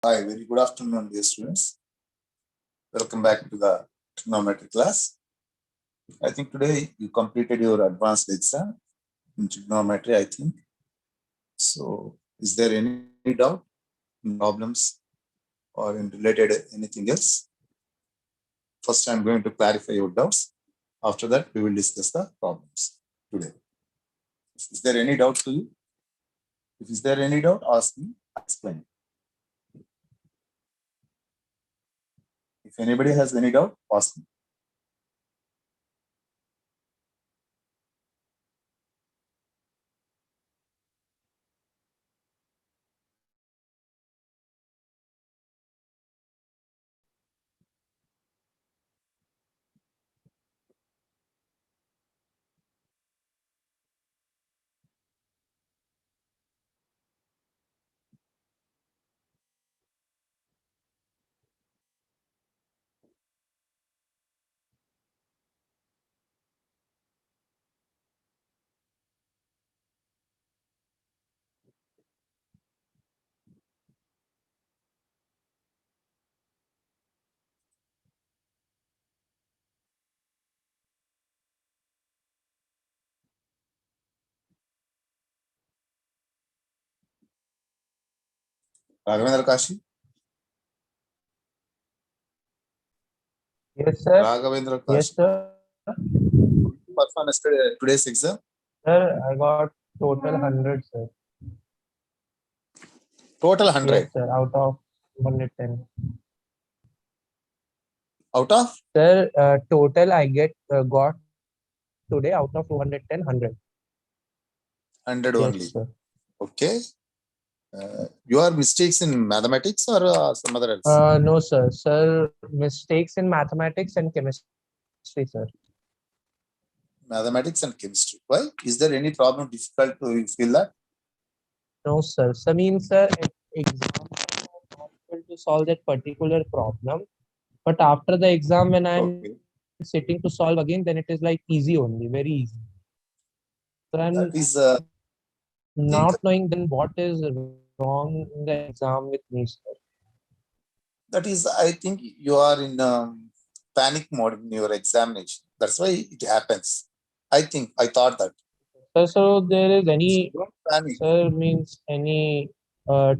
Hi, very good afternoon, dear students. Welcome back to the trigonometry class. I think today you completed your advanced exam in trigonometry, I think. So, is there any doubt, problems, or in related anything else? First, I'm going to clarify your doubts. After that, we will discuss the problems today. Is there any doubt to you? If is there any doubt, ask me, explain. If anybody has any doubt, ask me. Raghavendra Kashi? Yes, sir. Raghavendra Yes, Kashi. sir. Perform today's exam? Sir, I got total 100, sir. Total 100. Yes, sir, out of 110. Out of? Sir, total I got today out of 210, 100. 100 Yes, only. sir. Okay. Your mistakes in mathematics or some other else? No, sir. Sir, mistakes in mathematics and chemistry, sir. Mathematics and chemistry. Why? Is there any problem difficult to feel that? No, sir. So means, sir, exam are not able to solve that particular problem. But after the exam, when I'm Okay. sitting to solve again, then it is like easy only, very easy. So I'm That is, not knowing then what is wrong in the exam with me, sir. I think you are in panic mode in your examination. That's why it happens. I thought that. Sir, so there is any, Don't panic. sir, means any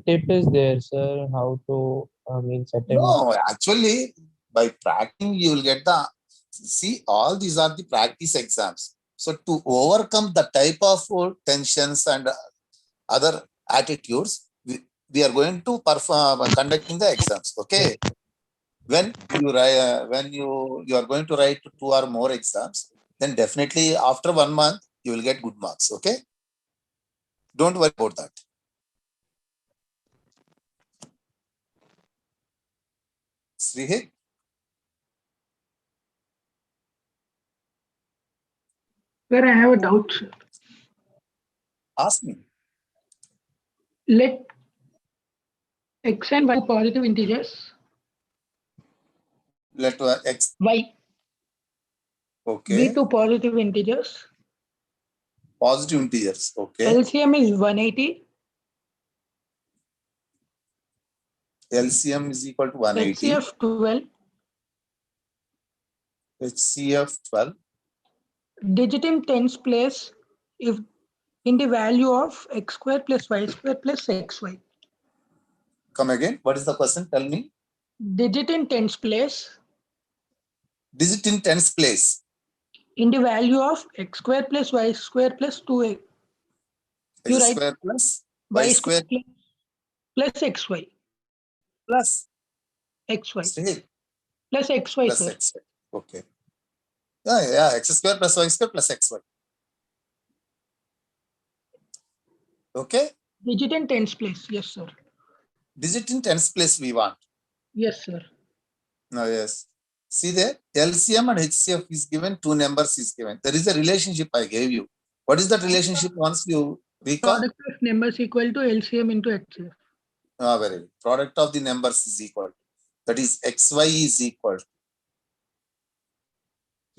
tip is there, sir, how to means attempt? No, actually, by practicing, you will get the, see, all these are the practice exams. So to overcome the type of tensions and other attitudes, we are going to perform conducting the exams. Okay. When you are going to write 2 or more exams, then definitely after 1 month, you will get good marks. Okay. Don't worry about that. Srihit? Where I have a doubt, sir. Ask me. Let x and y positive integers. Let x. Y. Okay. Be two positive integers. Positive integers. Okay. LCM is 180. LCM is equal to 180. HCF 12. HCF 12. Digit in tens place if in the value of x square plus y square plus xy. Come again. What is the question? Tell me. Digit in tens place. Digit in tens place. In the value of x square plus y square plus 2a. You X write square plus y square plus xy. Plus Xy. Still, Plus xy, plus sir. xy. Okay. Yeah. X square plus y square plus xy. Okay. Digit in tens place. Yes, sir. Digit in tens place we want. Yes, sir. No, yes. See there, LCM and HCF is given, 2 numbers is given. There is a relationship I gave you. What is that relationship once you recall? Product of numbers equal to LCM into HCF. Very good. Product of the numbers is equal. That is XY is equal.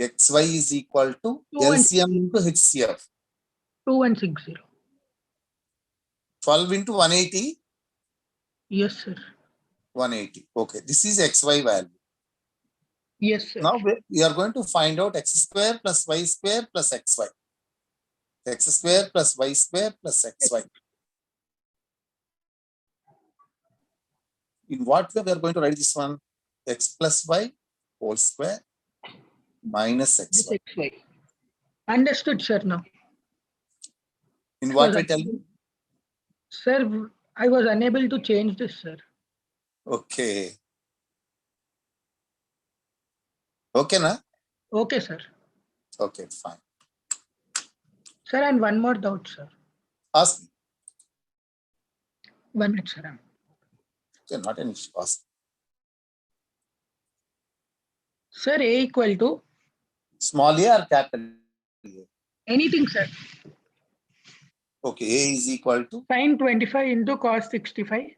XY is equal to LCM into HCF. 2160. 12 into 180. Yes, sir. 180. Okay, this is xy value. Yes, sir. Now we are going to find out x square plus y square plus xy. X square plus y square plus xy. In what way we are going to write this one? X plus y whole square minus This xy. XY. Understood, sir. Now, In what So way, that- tell me? sir, I was unable to change this, sir. Okay. Okay, na? Okay, sir. Okay, fine. Sir, and one more doubt, sir. Ask me. 1 minute, sir. Okay, not an issue. Ask. Sir, A equal to Small a or capital A? anything, sir. Okay, A is equal to Sin 25 into cos 65,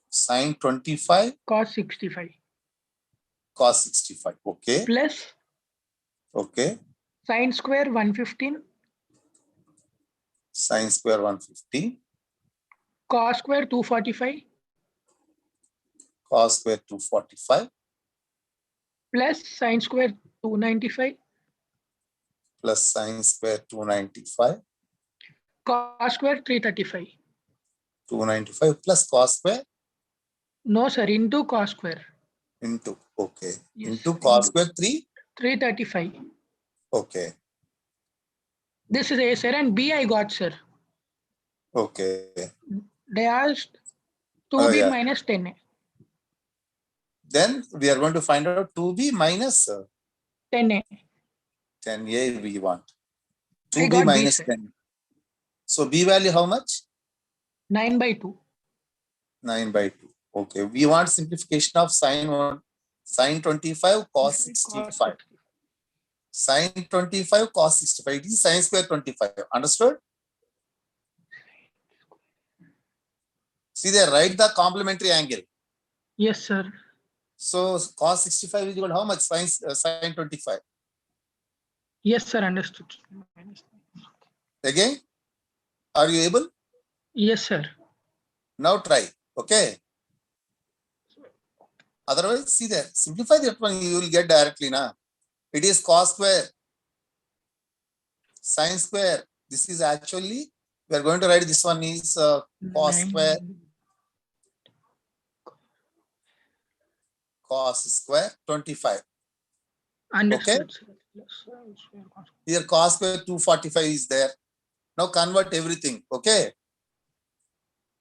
sin 25 cos 65 cos 65. Okay, plus okay. sin square 115, Sin square 150, cos square 245 cos square 245 plus sin square 295, plus sin square 295, cos square 335. 295 plus cos square No, sir, into cos square. into, okay, Yes, into sir, cos into square 3, 335. okay, This is A, sir, and B I got, sir. okay. They asked Oh, 2B yeah. minus 10A. Then we are going to find out 2b minus 10A. 10a we want. I 2b got B, minus sir. 10. So b value how much? 9/2. 9 by 2. Okay, we want simplification of sin 25 cos 65. Sin 25 cos 65. It is sin square 25. Understood? See there, write the complementary angle. Yes, sir. So cos 65 is equal to how much? Sin 25. Yes, sir, understood. Again, are you able? Yes, sir. Now try. Okay. Otherwise, see there, simplify that one, you will get directly now. It is cos square, sin square. This is actually, we are going to write this one is cos square, cos square 25. Understood, sir. Yes, sir. Here cos square 245 is there. Now convert everything. Okay.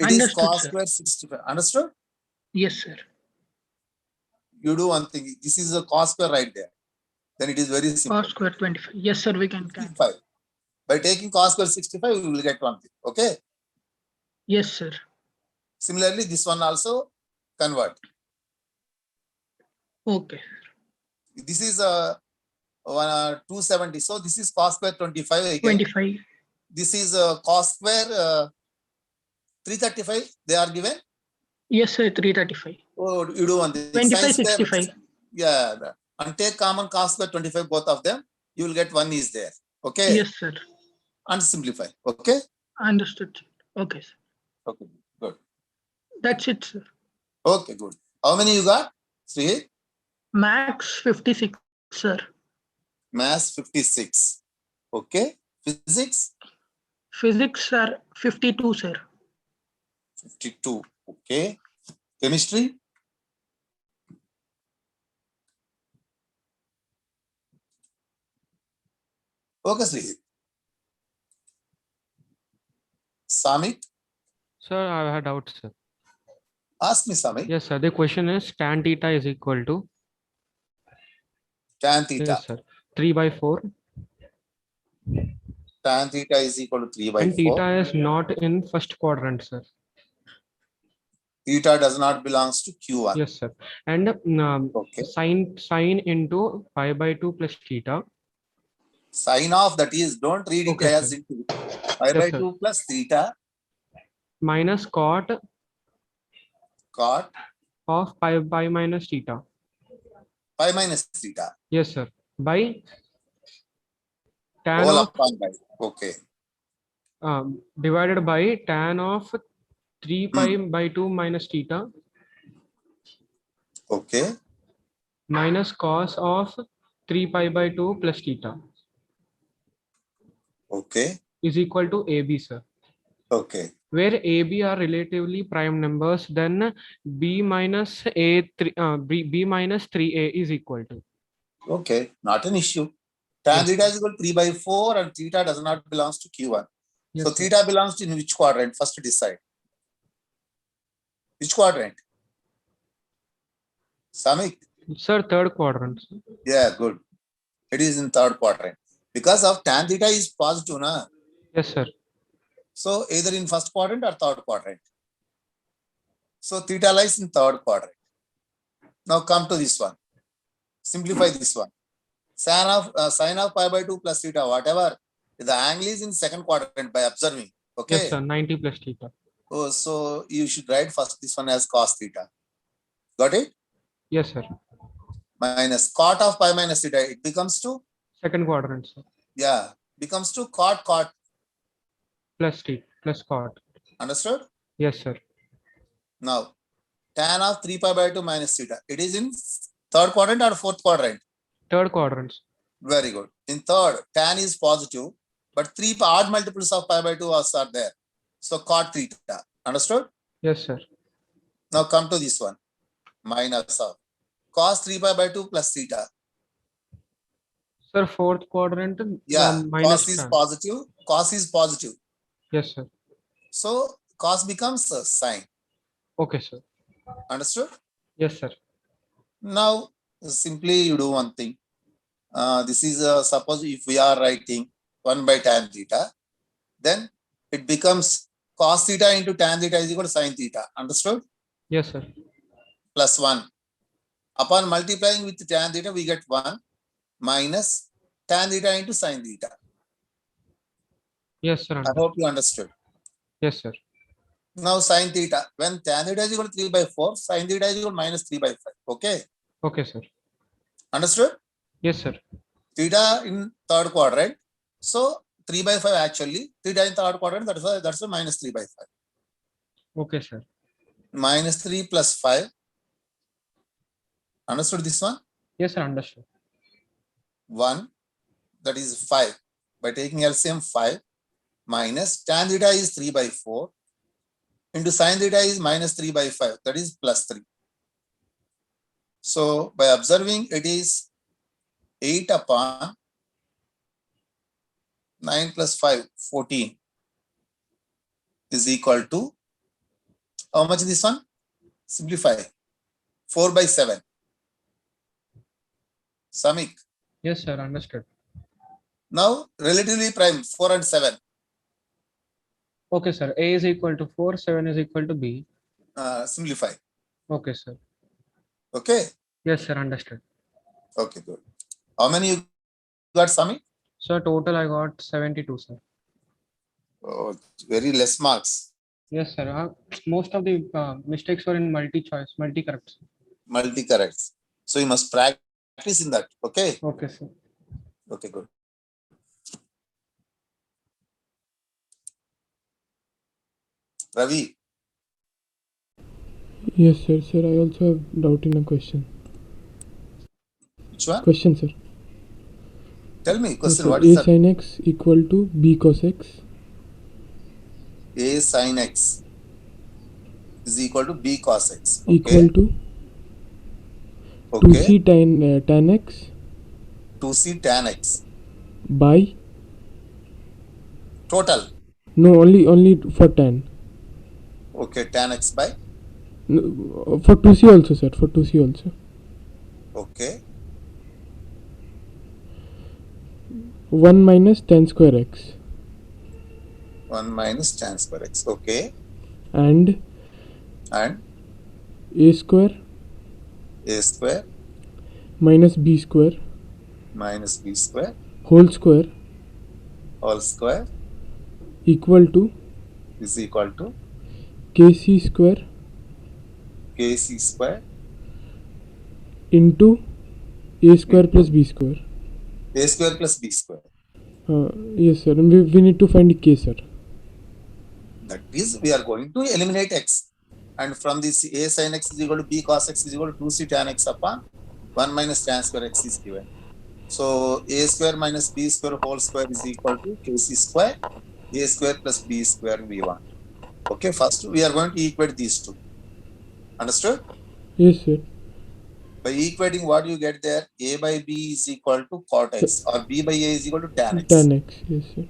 It is Understood, cos sir. square 65. Understood? Yes, sir. You do one thing. This is a cos square right there. Then it is very simple. Cos square 25. Yes, sir, we can. 65. By taking cos square 65, we will get one thing. Okay. Yes, sir. Similarly, this one also convert. Okay. This is 270. So this is cos square 25 again. 25. This is cos square 335. They are given. Yes, sir, 335. Oh, you do one thing. 25, Sin square, 65. yeah. And take common cos square 25, both of them. You will get one is there. Okay. Yes, sir. And simplify. Okay. Understood. Okay, sir. Okay. Good. That's it, sir. Okay. Good. How many you got? 3. Max 56, sir. Maths 56. Okay. Physics Physics are 52, sir. 52. Okay. Chemistry okay, Sri. Samik, Sir, I had doubts, sir. ask me Samik. Yes, sir. The question is tan theta is equal to, Tan theta. yes, sir, 3 by 4. Tan theta is equal to 3 by And 4. theta is not in first quadrant, sir. Theta does not belongs to Q1. Yes, sir. And Okay. sine into pi by 2 plus theta. Sin of, that is, don't read it Okay, as sir. into pi by Yes, sir. 2 plus theta Minus cot cot of pi minus theta. pi minus theta. Yes, sir. By tan Whole of upon by. Okay. divided by tan of 3 pi by 2 minus theta Okay. minus cos of 3 pi by 2 plus theta Okay. is equal to AB, sir. Okay. Where AB are relatively prime numbers, then B minus B minus 3A is equal to. Okay. Not an issue. Tan Yes, theta is equal to 3 by 4 and theta does not belongs to Q1. Yes, So sir. theta belongs to in which quadrant? First decide. Which quadrant? Samik? Sir, third quadrant. Sir. Yeah, good. It is in third quadrant. Because of tan theta is positive, na? Yes, sir. So either in first quadrant or third quadrant. So theta lies in third quadrant. Now come to this one. Simplify this one. Sin of pi by 2 plus theta, whatever. The angle is in second quadrant by observing. Okay. Yes, sir. 90 plus theta. Oh, so you should write first this one as cos theta. Got it? Yes, sir. Minus cot of pi minus theta. It becomes to, Second quadrant, sir. yeah, becomes to cot. Plus T plus cot. Understood? Yes, sir. Now, tan of 3 pi by 2 minus theta. It is in third quadrant or fourth quadrant? Third quadrant. Very good. In third, tan is positive, but 3 odd multiples of pi by 2 also are there. So cot theta. Understood? Yes, sir. Now come to this one. Minus of cos 3 pi by 2 plus theta. Sir, fourth quadrant. Yeah, Minus cos is tan. positive. Cos is positive. Yes, sir. So cos becomes a sine. Okay, sir. Understood? Yes, sir. Now simply you do one thing. This is suppose if we are writing 1 by tan theta, then it becomes cos theta into tan theta is equal to sin theta. Understood? Yes, sir. Plus 1. Upon multiplying with tan theta, we get 1 minus tan theta into sin theta. Yes, sir. I hope you understood. Yes, sir. Now sin theta, when tan theta is equal to 3 by 4, sin theta is equal to minus 3 by 5. Okay? Okay, sir. Understood? Yes, sir. Theta in third quadrant. So 3 by 5 actually. Theta in third quadrant, that's a minus 3 by 5. Okay, sir. Minus 3 plus 5. Understood this one? Yes, sir. Understood. 1, that is 5. By taking LCM 5 minus tan theta is 3 by 4 into sin theta is minus 3 by 5. That is plus 3. So by observing it is 8 upon 9 plus 5, 14 is equal to how much this one? Simplify. 4 by 7. Samik. Yes, sir. Understood. Now relatively prime 4 and 7. Okay, sir. A is equal to 4, 7 is equal to B. Simplify. Okay, sir. Okay. Yes, sir. Understood. Okay, good. How many you got, Samik? So total I got 72, sir. Oh, very less marks. Yes, sir. Most of the mistakes were in multi-choice, multi-correct. Multi-corrects. So you must practice in that. Okay. Okay, sir. Okay, good. Ravi. Yes, sir. Sir, I also have doubt in a question. Which one? Question, sir. Tell me, Yes, question. sir. What A is that? sin x equal to b cos x. A sin x is equal to b cos x. Equal to Okay. 2c tan x 2c tan x. by Total. no only for tan. Okay, tan x by. No, for 2c also, sir. For 2c also. Okay. 1 minus tan square x 1 minus tan square x. Okay. and And a square a square minus b square minus b square whole square all square equal to is equal to kc square kc square into a square plus b square. a square plus b square. Yes, sir. We need to find k, sir. That is, we are going to eliminate x. And from this A sin x is equal to B cos x is equal to 2C tan x upon 1 minus tan square x is given. So A square minus B square whole square is equal to KC square, A square plus B square we want. Okay, first we are going to equate these two. Understood? Yes, sir. By equating, what you get there? A by B is equal to cot x, or B by A is equal to tan x. Tan x. Yes, sir.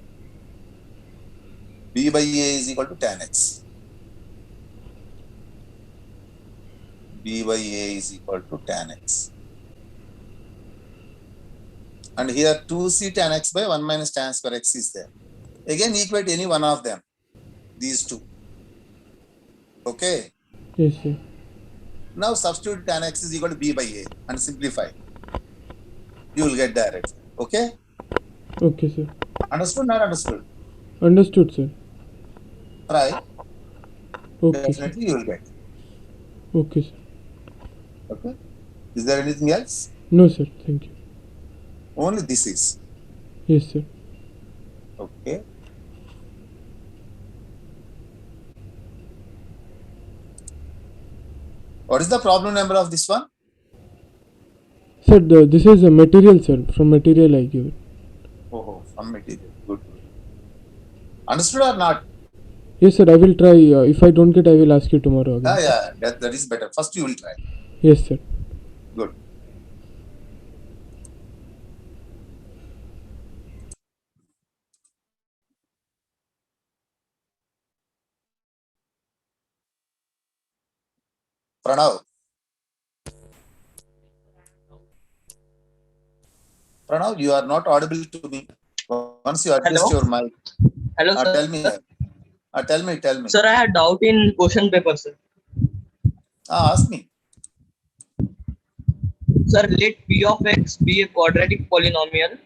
B by A is equal to tan x. B by A is equal to tan x. And here 2C tan x by 1 minus tan square x is there. Again, equate any one of them, these two. Okay. Yes, sir. Now substitute tan x is equal to B by A and simplify. You will get direct. Okay. Okay, sir. Understood? Not understood? Understood, sir. Try. Okay, sir. Definitely you will get. Okay, sir. Okay. Is there anything else? No, sir. Thank you. Only this is. Yes, sir. Okay. What is the problem number of this one? Sir, this is a material, sir. From material I give it. Oh, from material. Good. Understood or not? Yes, sir. I will try. If I don't get, I will ask you tomorrow again. Yeah, that is better. First you will try. Yes, sir. Good. Pranav. Pranav, you are not audible to me. Once you adjust Hello? your mic. Hello, sir. Tell me. Tell me. Sir, I had doubt in question paper, sir. Ask me. Sir, let P of X be a quadratic polynomial.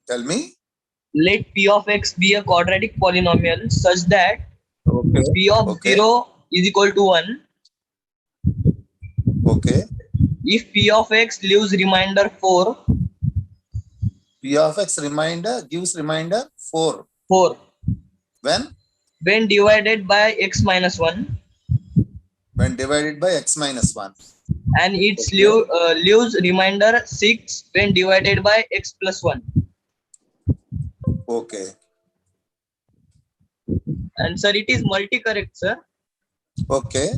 Tell me. Let P of X be a quadratic polynomial such that Okay. P of 0 is equal to 1 Okay. if P of X leaves remainder 4. P of X gives remainder 4. 4 When divided by X minus 1, when divided by X minus 1. and it Okay. leaves remainder 6 when divided by X plus 1. Okay. And sir, it is multi-correct, sir. Okay.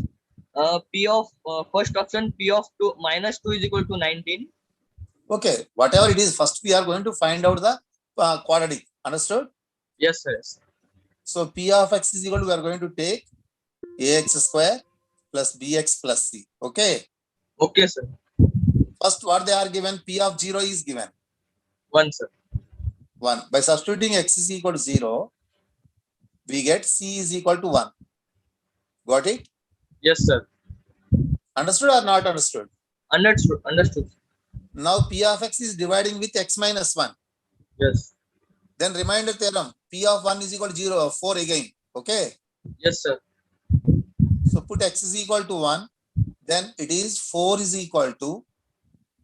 P of first option, P of 2 minus 2 is equal to 19. Okay. Whatever it is, first we are going to find out the quadratic. Understood? Yes, sir. Yes. So P of X is equal to, we are going to take AX square plus BX plus C. Okay. Okay, sir. First, what they are given? P of 0 is given. 1, sir. 1. By substituting X is equal to 0, we get C is equal to 1. Got it? Yes, sir. Understood or not understood? Understood. Understood. Now P of X is dividing with X minus 1. Yes. Then remainder theorem, P of 1 is equal to 0, 4 again. Okay. Yes, sir. So put X is equal to 1. Then it is 4 is equal to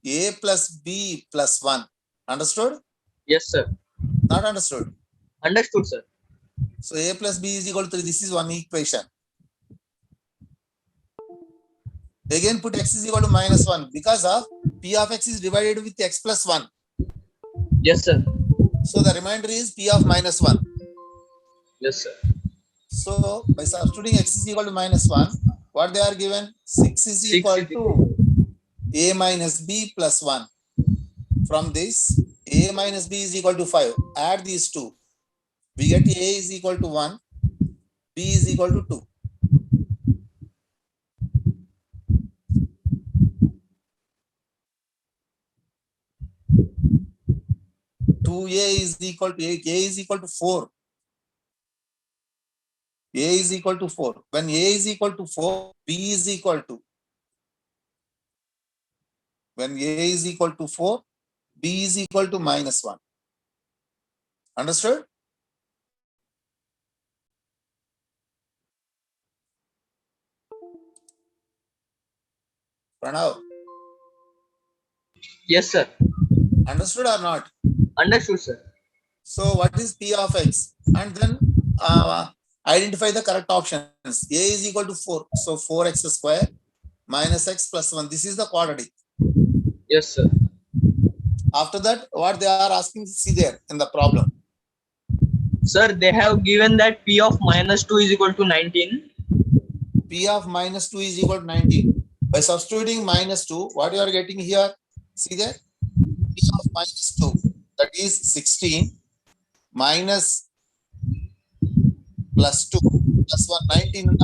A plus B plus 1. Understood? Yes, sir. Not understood? Understood, sir. So A plus B is equal to 3. This is one equation. Again put X is equal to minus 1 because of P of X is divided with X plus 1. Yes, sir. So the remainder is P of minus 1. Yes, sir. So by substituting X is equal to minus 1, what they are given? 6 is 6 equal is to A minus B plus 1. From this, A minus B is equal to 5. Add these two. We get A is equal to 1, B is equal to 2. A is equal to 8. A is equal to 4. A is equal to 4. When A is equal to 4, B is equal to. When A is equal to 4, B is equal to minus 1. Understood? Pranav, Yes, sir. understood or not? Understood, sir. So what is P of X? And then Identify the correct options. A is equal to 4. So 4x square minus x plus 1. This is the quadratic. Yes, sir. After that, what they are asking, see there in the problem. Sir, they have given that P of minus 2 is equal to 19. P of minus 2 is equal to 19. By substituting minus 2, what you are getting here? See there? P of minus 2, that is 16 minus plus 2 plus 1, 19.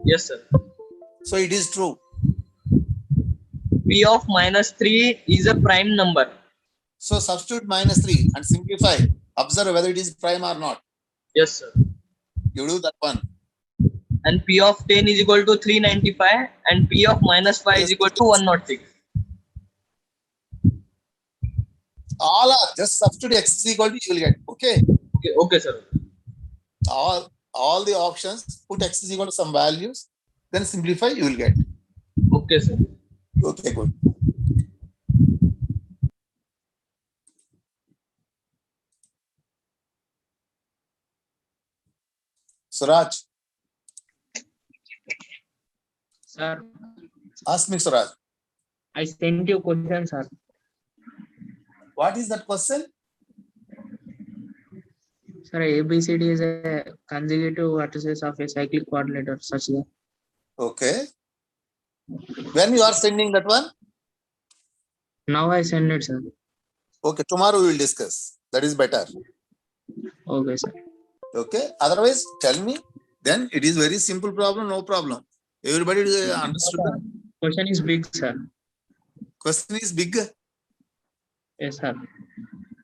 Yes, sir. So it is true. P of minus 3 is a prime number. So substitute minus 3 and simplify. Observe whether it is prime or not. Yes, sir. You do that one. And P of 10 is equal to 395 and P of minus 5 is equal to 106. All are just substitute x is equal to you will get. Okay. Okay, sir. All the options, put x is equal to some values, then simplify, you will get. Okay, sir. Okay, good. Suraj, Sir, ask me, Suraj. I sent you question, sir. What is that question? Sir, ABCD is a consecutive vertices of a cyclic quadrilateral such that. Okay. When you are sending that one? Now I send it, sir. Okay, tomorrow we will discuss. That is better. Okay, sir. Okay. Otherwise, tell me. Then it is very simple problem, no problem. Everybody understood that? Question is big, sir. Question is big. Yes, sir.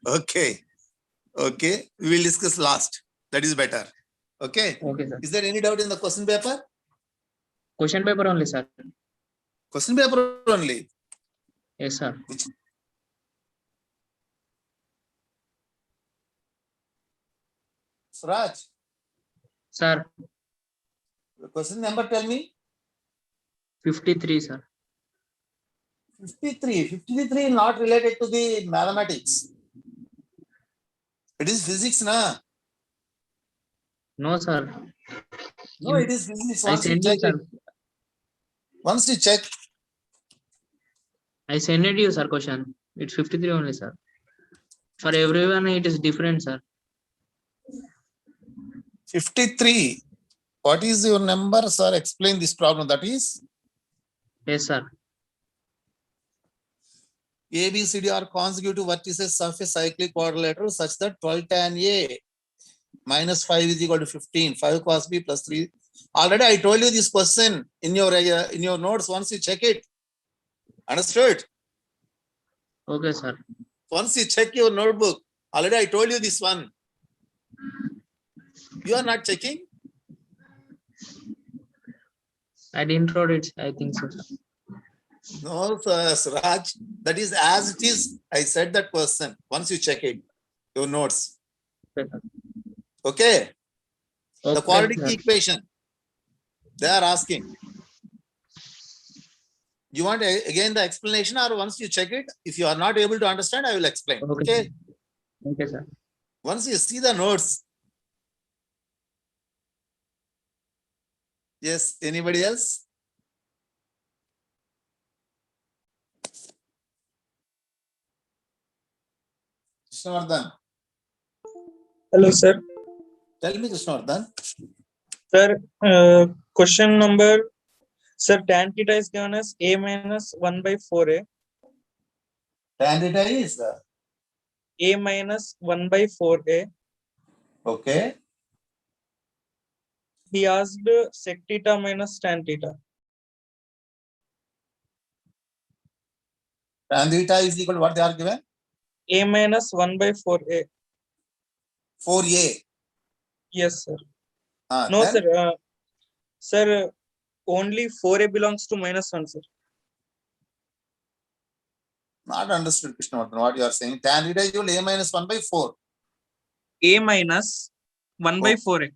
Okay. Okay. We will discuss last. That is better. Okay. Okay, sir. Is there any doubt in the question paper? Question paper only, sir. Question paper only. Yes, sir. Suraj, Sir, the question number tell me. 53, sir. 53. 53 not related to the mathematics. It is physics, na? No, sir. No, it is physics. I Once you send you, check it. sir. Once you check, I send it you, sir, question. It's 53 only, sir. For everyone, it is different, sir. 53. What is your number, sir? Explain this problem. That is Yes, sir. A, B, C, D are consecutive vertices of a cyclic quadrilateral such that 12 tan A minus 5 is equal to 15. 5 cos B plus 3. Already I told you this question in your notes. Once you check it. Understood? Okay, sir. Once you check your notebook, already I told you this one. You are not checking? I didn't wrote it, I think so. No, sir, Raj. That is as it is. I said that question. Once you check it, your notes. Okay, sir. Okay. The Okay, quadratic sir. equation. They are asking. You want again the explanation, or once you check it, if you are not able to understand, I will explain. Okay. Okay. Okay, sir. Once you see the notes. Yes. Anybody else? Krishnavardhan. Hello, sir. Tell me, Krishnavardhan. Sir, question number, sir, tan theta is given as a minus 1 by 4a. Tan theta is A minus 1 by 4a. okay. He asked sec theta minus tan theta. Tan theta is equal to what they are given? A minus 1 by 4a. 4a. Yes, sir. No, Then sir. Sir, only 4a belongs to minus 1, sir. not understood, Krishnavardhan, what you are saying. Tan theta is equal to a minus 1 by 4. A minus 1 by 4a.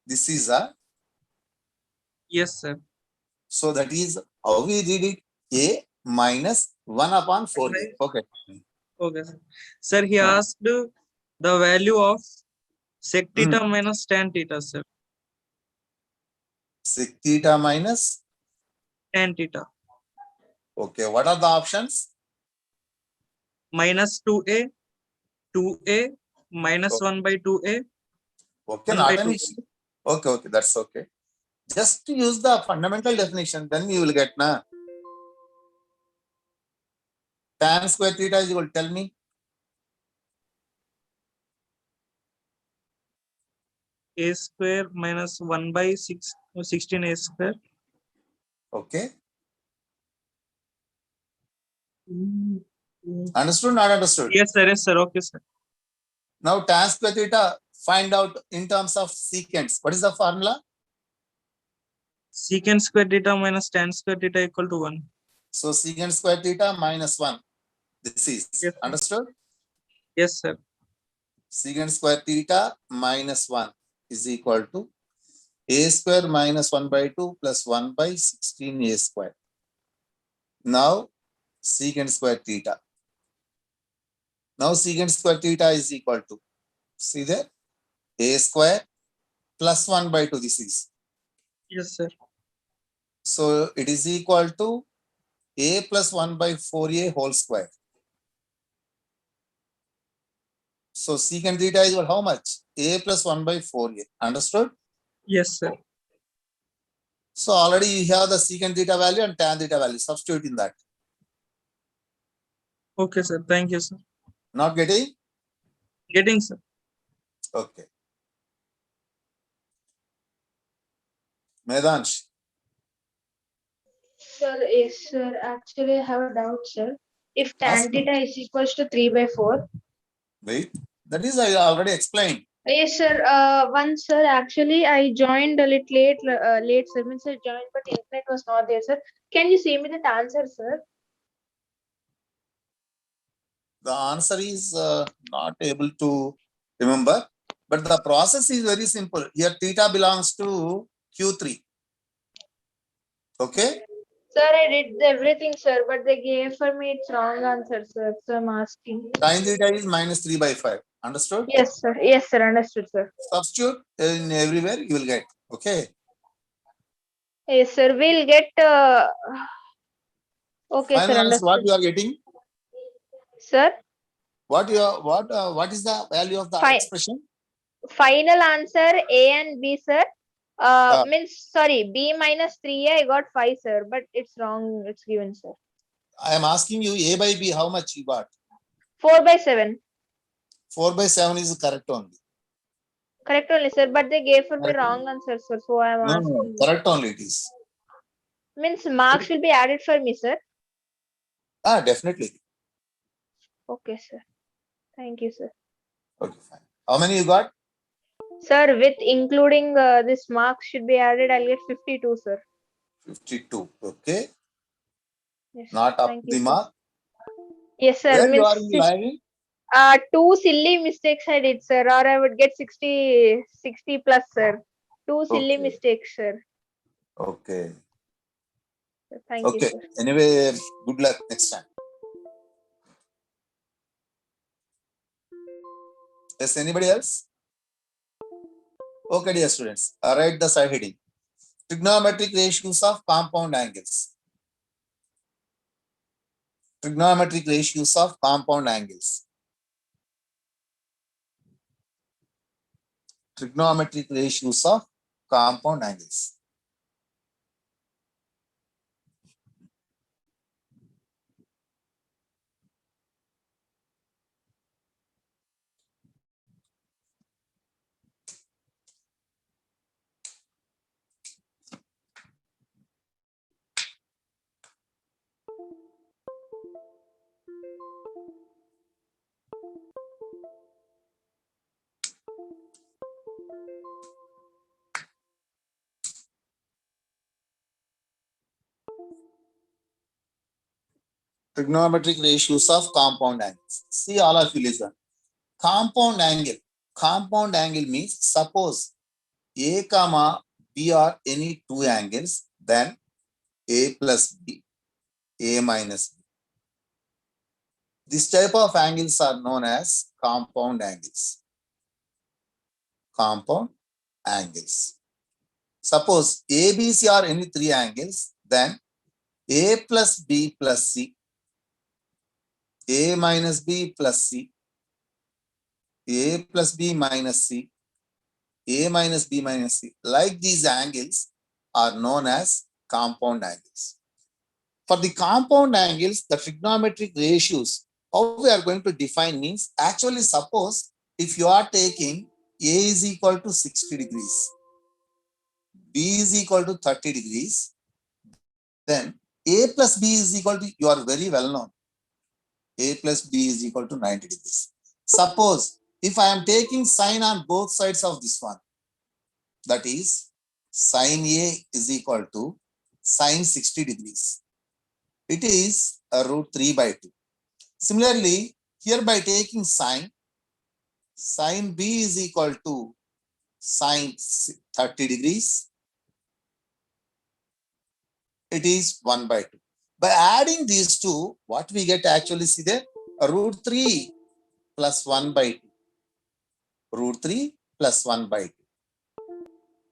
This is a. Yes, sir. So that is how we read it. A minus 1 upon 4a. Okay. Okay, sir. Sir, he asked the value of Sec theta minus tan theta, sir. Sec theta minus. Tan theta. Okay, what are the options? Minus 2a, minus 1 by 2a, Okay, 1 not by an 2. issue. Okay, that's okay. Just use the fundamental definition, then you will get na. Tan square theta is equal, tell me. A square minus 1 by 16a square. Okay. Understood, not understood? Yes, sir. Yes, sir. Okay, sir. Now tan square theta, find out in terms of secants. What is the formula? Secant square theta minus tan square theta equal to 1. So secant square theta minus 1. This is Yes, sir. understood? Yes, sir. Secant square theta minus 1 is equal to a square minus 1 by 2 plus 1 by 16a square. Now secant square theta. Now secant square theta is equal to, see there, a square plus 1 by 2 this is. Yes, sir. So it is equal to a plus 1 by 4a whole square. So secant theta is how much? A plus 1 by 4a. Understood? Yes, sir. So already you have the secant theta value and tan theta value. Substitute in that. Okay, sir. Thank you, sir. Not getting? Getting, sir. Okay. Medansh. Sir, yes, sir. Actually, I have a doubt, sir. If tan Ask me. theta is equals to 3 by 4. Wait. That is I already explained. Yes, sir. Once, sir, actually, I joined a little late, sir. Means I joined, but internet was not there, sir. Can you see me that answer, sir? The answer is not able to remember, but the process is very simple. Here theta belongs to Q3. Okay. Sir, I did everything, sir, but they gave for me it's wrong answer, sir. So I'm asking. Sin theta is minus 3 by 5. Understood? Yes, sir. Yes, sir. Understood, sir. Substitute in everywhere you will get. Okay. Yes, sir. We'll get. Okay, Final sir. answer, what Understood. you are getting? Sir, What is the value of the Fine. expression? Final answer A and B, sir. Ah. Means sorry, B minus 3A. I got 5, sir, but it's wrong. It's given, sir. I am asking you A by B, how much you got? 4 by 7. 4 by 7 is correct only. Correct only, sir. But they gave for me Correct wrong answer, sir. So I am No, asking. correct only it is. Means marks will be added for me, sir. Definitely. Okay, sir. Thank you, sir. Okay, fine. How many you got? Sir, with including this marks should be added, I'll get 52, sir. 52. Okay. Yes. Not up Thank to the you, sir. mark. Yes, sir. Where you are Means in live? 2 silly mistakes I did, sir, or I would get 60 plus, sir. 2 silly Okay. mistakes, sir. Okay. Thank you, Okay. sir. Anyway, good luck next time. Yes, anybody else? Okay, dear students. Write the side heading. Trigonometric ratios of compound angles. Trigonometric ratios of compound angles. Trigonometric ratios of compound angles. Trigonometric ratios of compound angles. See, all of you listen. Compound angle. Compound angle means suppose A comma B are any two angles, then A plus B, A minus B. This type of angles are known as compound angles. compound angles. Suppose ABC are any three angles, then A plus B plus C, A minus B plus C, A plus B minus C, A minus B minus C, like these angles are known as compound angles. For the compound angles, the trigonometric ratios, how we are going to define means, actually suppose if you are taking A is equal to 60 degrees, B is equal to 30 degrees, then A plus B is equal to, you are very well known, A plus B is equal to 90 degrees. Suppose if I am taking sine on both sides of this one, that is sine A is equal to sine 60 degrees. It is a root 3 by 2. Similarly, here by taking sine B is equal to sine 30 degrees. It is 1 by 2. By adding these two, what we get actually, see there, root 3 plus 1 by 2. Root 3 plus 1 by 2.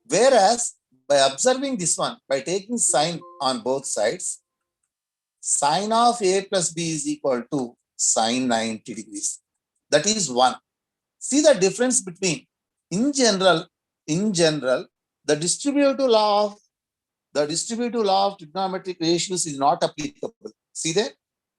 Whereas, by observing this one, by taking sine on both sides, sine of A plus B is equal to sine 90 degrees. That is 1. See the difference between, in general, the distributive law of trigonometric ratios is not applicable. See there?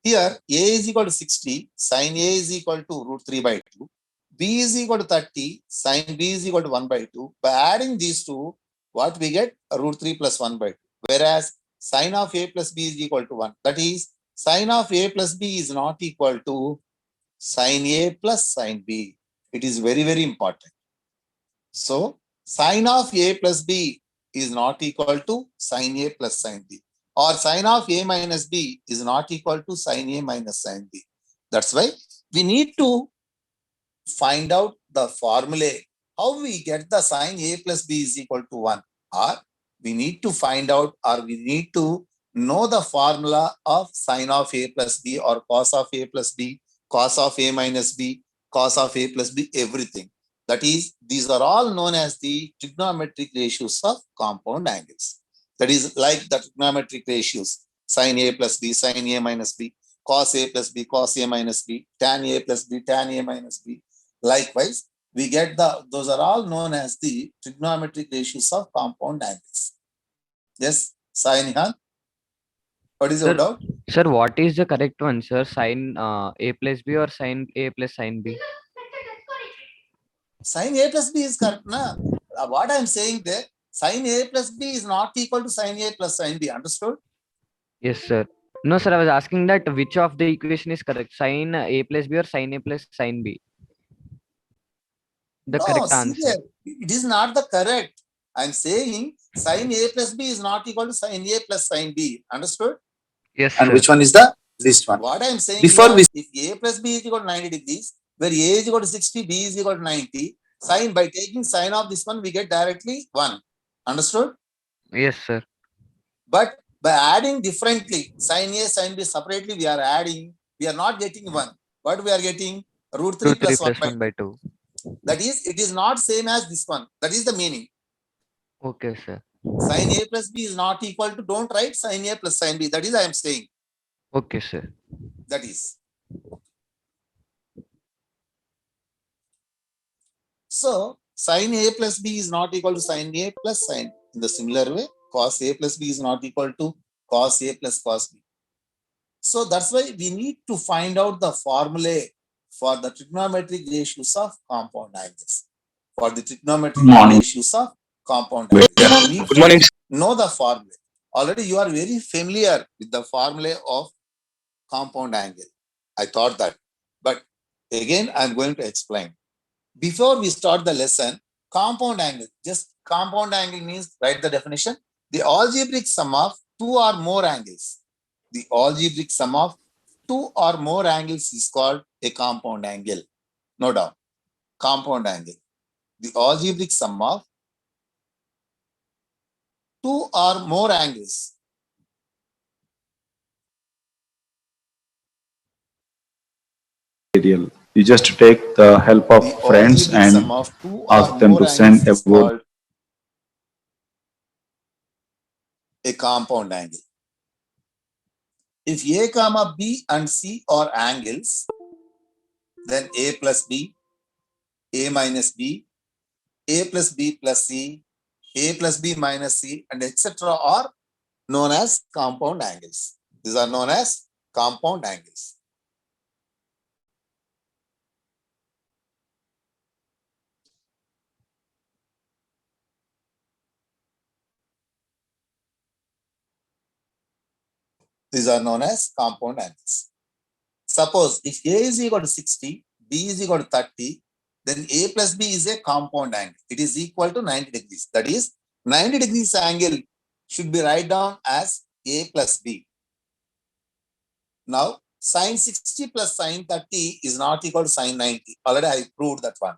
Here, A is equal to 60, sine A is equal to root 3 by 2. B is equal to 30, sine B is equal to 1 by 2. By adding these two, what we get? Root 3 plus 1 by 2. Whereas, sine of A plus B is equal to 1. That is, sine of A plus B is not equal to sine A plus sine B. It is very, very important. So, sine of A plus B is not equal to sine A plus sine B. Or sine of A minus B is not equal to sine A minus sine B. That's why we need to find out the formulae. How we get the sine A plus B is equal to 1? Or we need to find out, or we need to know the formula of sine of A plus B or cos of A plus B, cos of A minus B, cos of A plus B, everything. That is, these are all known as the trigonometric ratios of compound angles. That is like the trigonometric ratios, sine A plus B, sine A minus B, cos A plus B, cos A minus B, tan A plus B, tan A minus B. Likewise, we get those are all known as the trigonometric ratios of compound angles. Yes, Sai Nihan, what is your doubt? Sir, what is the correct one, sir? Sine A plus B or sine A plus sine B? Sine A plus B is correct, na? What I am saying there, sine A plus B is not equal to sine A plus sine B. Understood? Yes, sir. No, sir, I was asking that which of the equation is correct, sine A plus B or sine A plus sine B? The No, correct see answer. there, it is not the correct. I am saying sine A plus B is not equal to sine A plus sine B. Understood? Yes, And sir. which one is the least one? What I am saying before here, if A plus B is equal to 90 degrees, where A is equal to 60, B is equal to 90, sine, by taking sine of this one, we get directly 1. Understood? Yes, sir. But by adding differently, sine A, sine B separately, we are adding, we are not getting 1. What we are getting? Root 3 Root 3 plus 1 plus by 1 by 2. That is, it is not same as this one. That is the meaning. Okay, sir. Sine A plus B is not equal to, don't write sine A plus sine B. That is I am saying. Okay, sir. That is. So, sine A plus B is not equal to sine A plus sine. In the similar way, cos A plus B is not equal to cos A plus cos B. So, that's why we need to find out the formulae for the trigonometric ratios of compound angles. For the trigonometric ratios of compound angles. We need to know the formula. Already you are very familiar with the formula of compound angle. I thought that. But again, I'm going to explain. Before we start the lesson, compound angle. Just compound angle means, write the definition. The algebraic sum of two or more angles. The algebraic sum of two or more angles is called a compound angle. No doubt. Compound angle. The algebraic sum of two or more angles. You just take the help of The friends algebraic and sum of two or ask them more to angles send is about. called a compound angle. If A comma B and C are angles, then A plus B, A minus B, A plus B plus C, A plus B minus C, and etc. are known as compound angles. These are known as compound angles. These are known as compound angles. Suppose if A is equal to 60, B is equal to 30, then A plus B is a compound angle. It is equal to 90 degrees. That is, 90 degrees angle should be written down as A plus B. Now, sine 60 plus sine 30 is not equal to sine 90. Already I proved that one.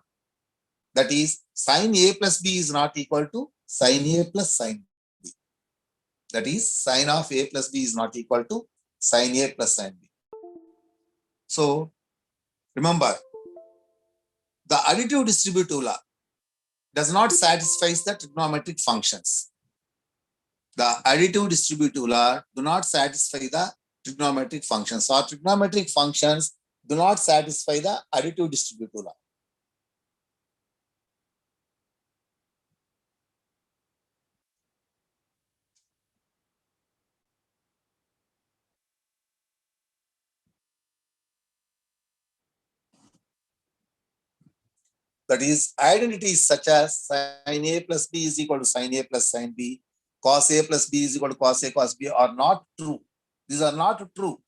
That is, sine A plus B is not equal to sine A plus sine B. That is, sine of A plus B is not equal to sine A plus sine B. So, remember, the additive distributive law does not satisfy the trigonometric functions. The additive distributive law do not satisfy the trigonometric functions, or trigonometric functions do not satisfy the additive distributive law. That is, identities such as sin A plus B is equal to sin A plus sin B, cos A plus B is equal to cos A cos B are not true. These are not true.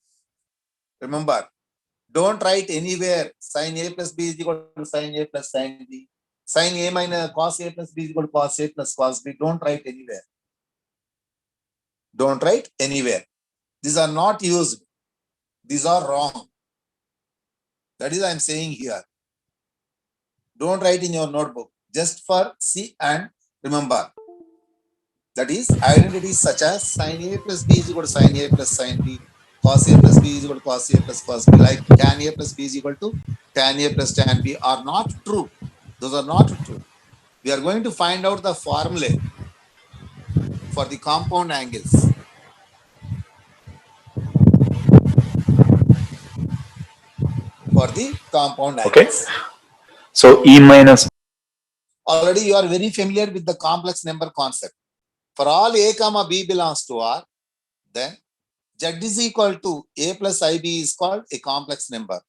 Remember, don't write anywhere sin A plus B is equal to sin A plus sin B. Sin A minus cos A plus B is equal to cos A plus cos B. Don't write anywhere. Don't write anywhere. These are not used. These are wrong. That is I am saying here. Don't write in your notebook. Just for see and remember. That is, identities such as sin A plus B is equal to sin A plus sin B, cos A plus B is equal to cos A plus cos B, like tan A plus B is equal to tan A plus tan B are not true. Those are not true. We are going to find out the formula for the compound angles. For the compound angles. Okay. So E minus. Already you are very familiar with the complex number concept. For all A comma B belongs to R, then Z is equal to A plus IB is called a complex number,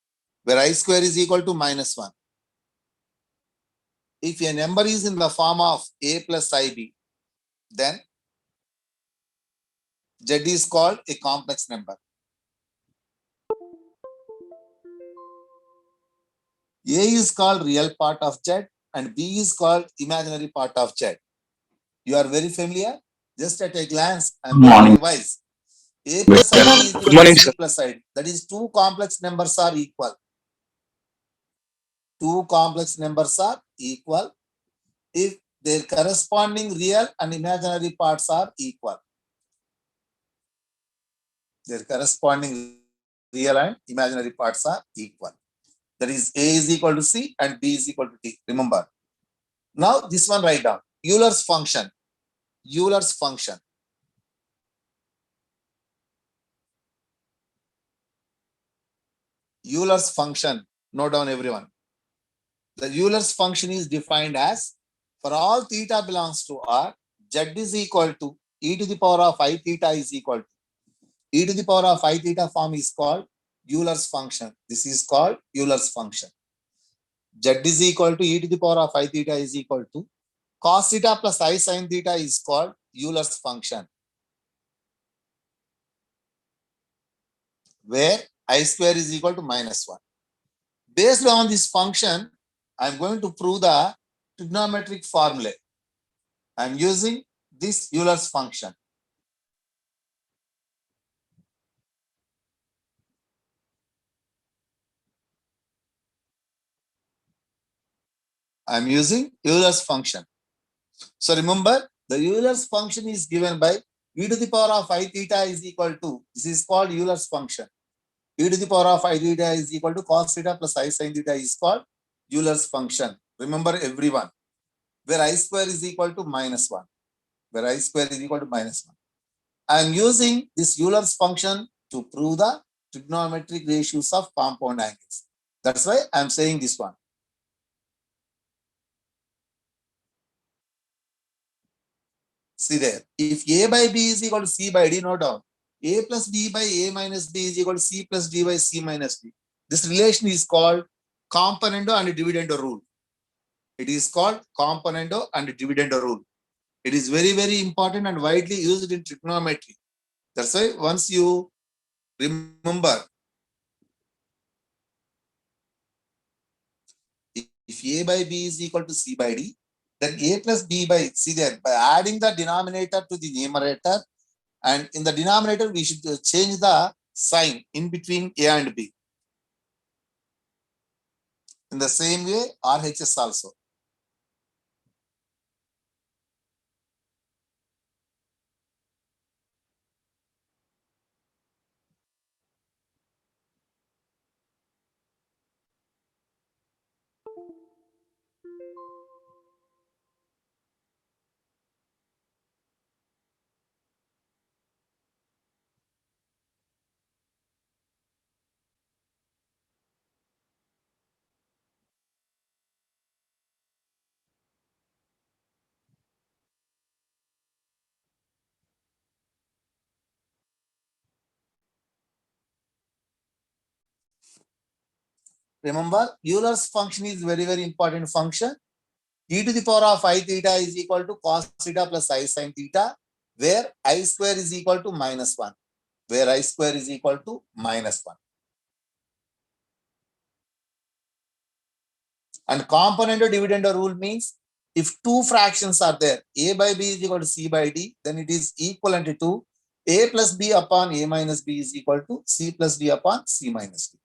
where I square is equal to minus 1. If a number is in the form of A plus IB, then Z is called a complex number. A is called real part of Z and B is called imaginary part of Z. You are very familiar? Just at a glance, I am going to revise. A plus IB is equal to C plus ID. That is, two complex numbers are equal. Two complex numbers are equal if their corresponding real and imaginary parts are equal. Their corresponding real and imaginary parts are equal. That is, A is equal to C and B is equal to D. Remember. Now, this one write down. Euler's function. Euler's function. Euler's function. Note down everyone. The Euler's function is defined as, for all theta belongs to R, Z is equal to e to the power of I theta is equal to. E to the power of I theta form is called Euler's function. This is called Euler's function. Z is equal to e to the power of I theta is equal to cos theta plus I sin theta is called Euler's function, where I square is equal to minus 1. Based on this function, I am going to prove the trigonometric formula. I am using this Euler's function. I am using Euler's function. So remember, the Euler's function is given by e to the power of I theta is equal to, this is called Euler's function. e to the power of I theta is equal to cos theta plus I sin theta is called Euler's function. Remember everyone, where I square is equal to minus 1. Where I square is equal to minus 1. I am using this Euler's function to prove the trigonometric ratios of compound angles. That's why I am saying this one. See there, if A by B is equal to C by D, note down, A plus B by A minus B is equal to C plus D by C minus D. This relation is called componendo and dividendo rule. It is called componendo and dividendo rule. It is very, very important and widely used in trigonometry. That's why once you remember, if A by B is equal to C by D, then A plus B by, see there, by adding the denominator to the numerator, and in the denominator, we should change the sign in between A and B. In the same way, RHS also. Remember, Euler's function is very, very important function. E to the power of I theta is equal to cos theta plus I sin theta, where I square is equal to minus 1. Where I square is equal to minus 1. And componendo dividendo rule means if two fractions are there, A by B is equal to C by D, then it is equivalent to A plus B upon A minus B is equal to C plus D upon C minus D.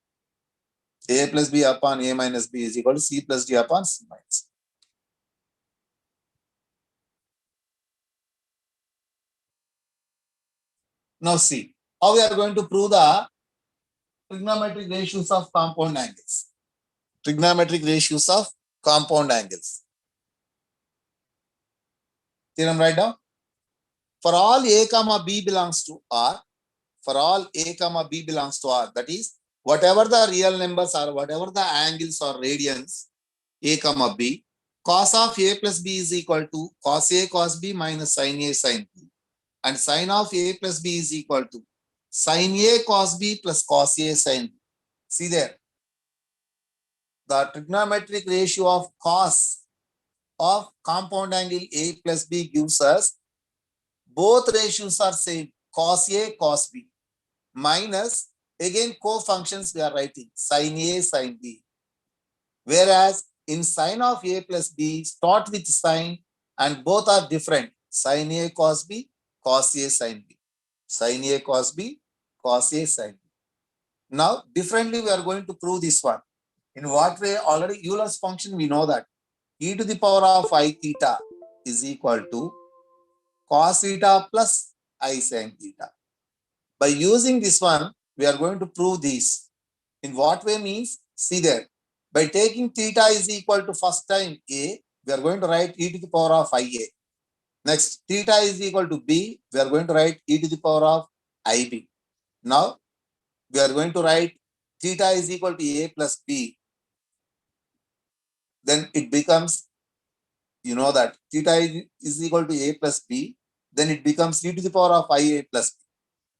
A plus B upon A minus B is equal to C plus D upon C minus D. Now see, how we are going to prove the trigonometric ratios of compound angles. Trigonometric ratios of compound angles. Theorem write down. For all A comma B belongs to R, for all A comma B belongs to R, that is, whatever the real numbers are, whatever the angles or radians, A comma B, cos of A plus B is equal to cos A cos B minus sin A sin B. And sin of A plus B is equal to sin A cos B plus cos A sin B. See there, the trigonometric ratio of cos of compound angle A plus B gives us both ratios are same, cos A cos B minus, again co-functions we are writing sin A sin B. Whereas in sin of A plus B, start with sin and both are different, sin A cos B, cos A sin B. Sin A cos B, cos A sin B. Now differently we are going to prove this one. In what way? Already Euler's function we know that e to the power of I theta is equal to cos theta plus I sin theta. By using this one, we are going to prove this. In what way means? See there. By taking theta is equal to first time A, we are going to write e to the power of IA. Next, theta is equal to B, we are going to write e to the power of IB. Now, we are going to write theta is equal to A plus B. Then it becomes, you know that theta is equal to A plus B. Then it becomes e to the power of IA plus B.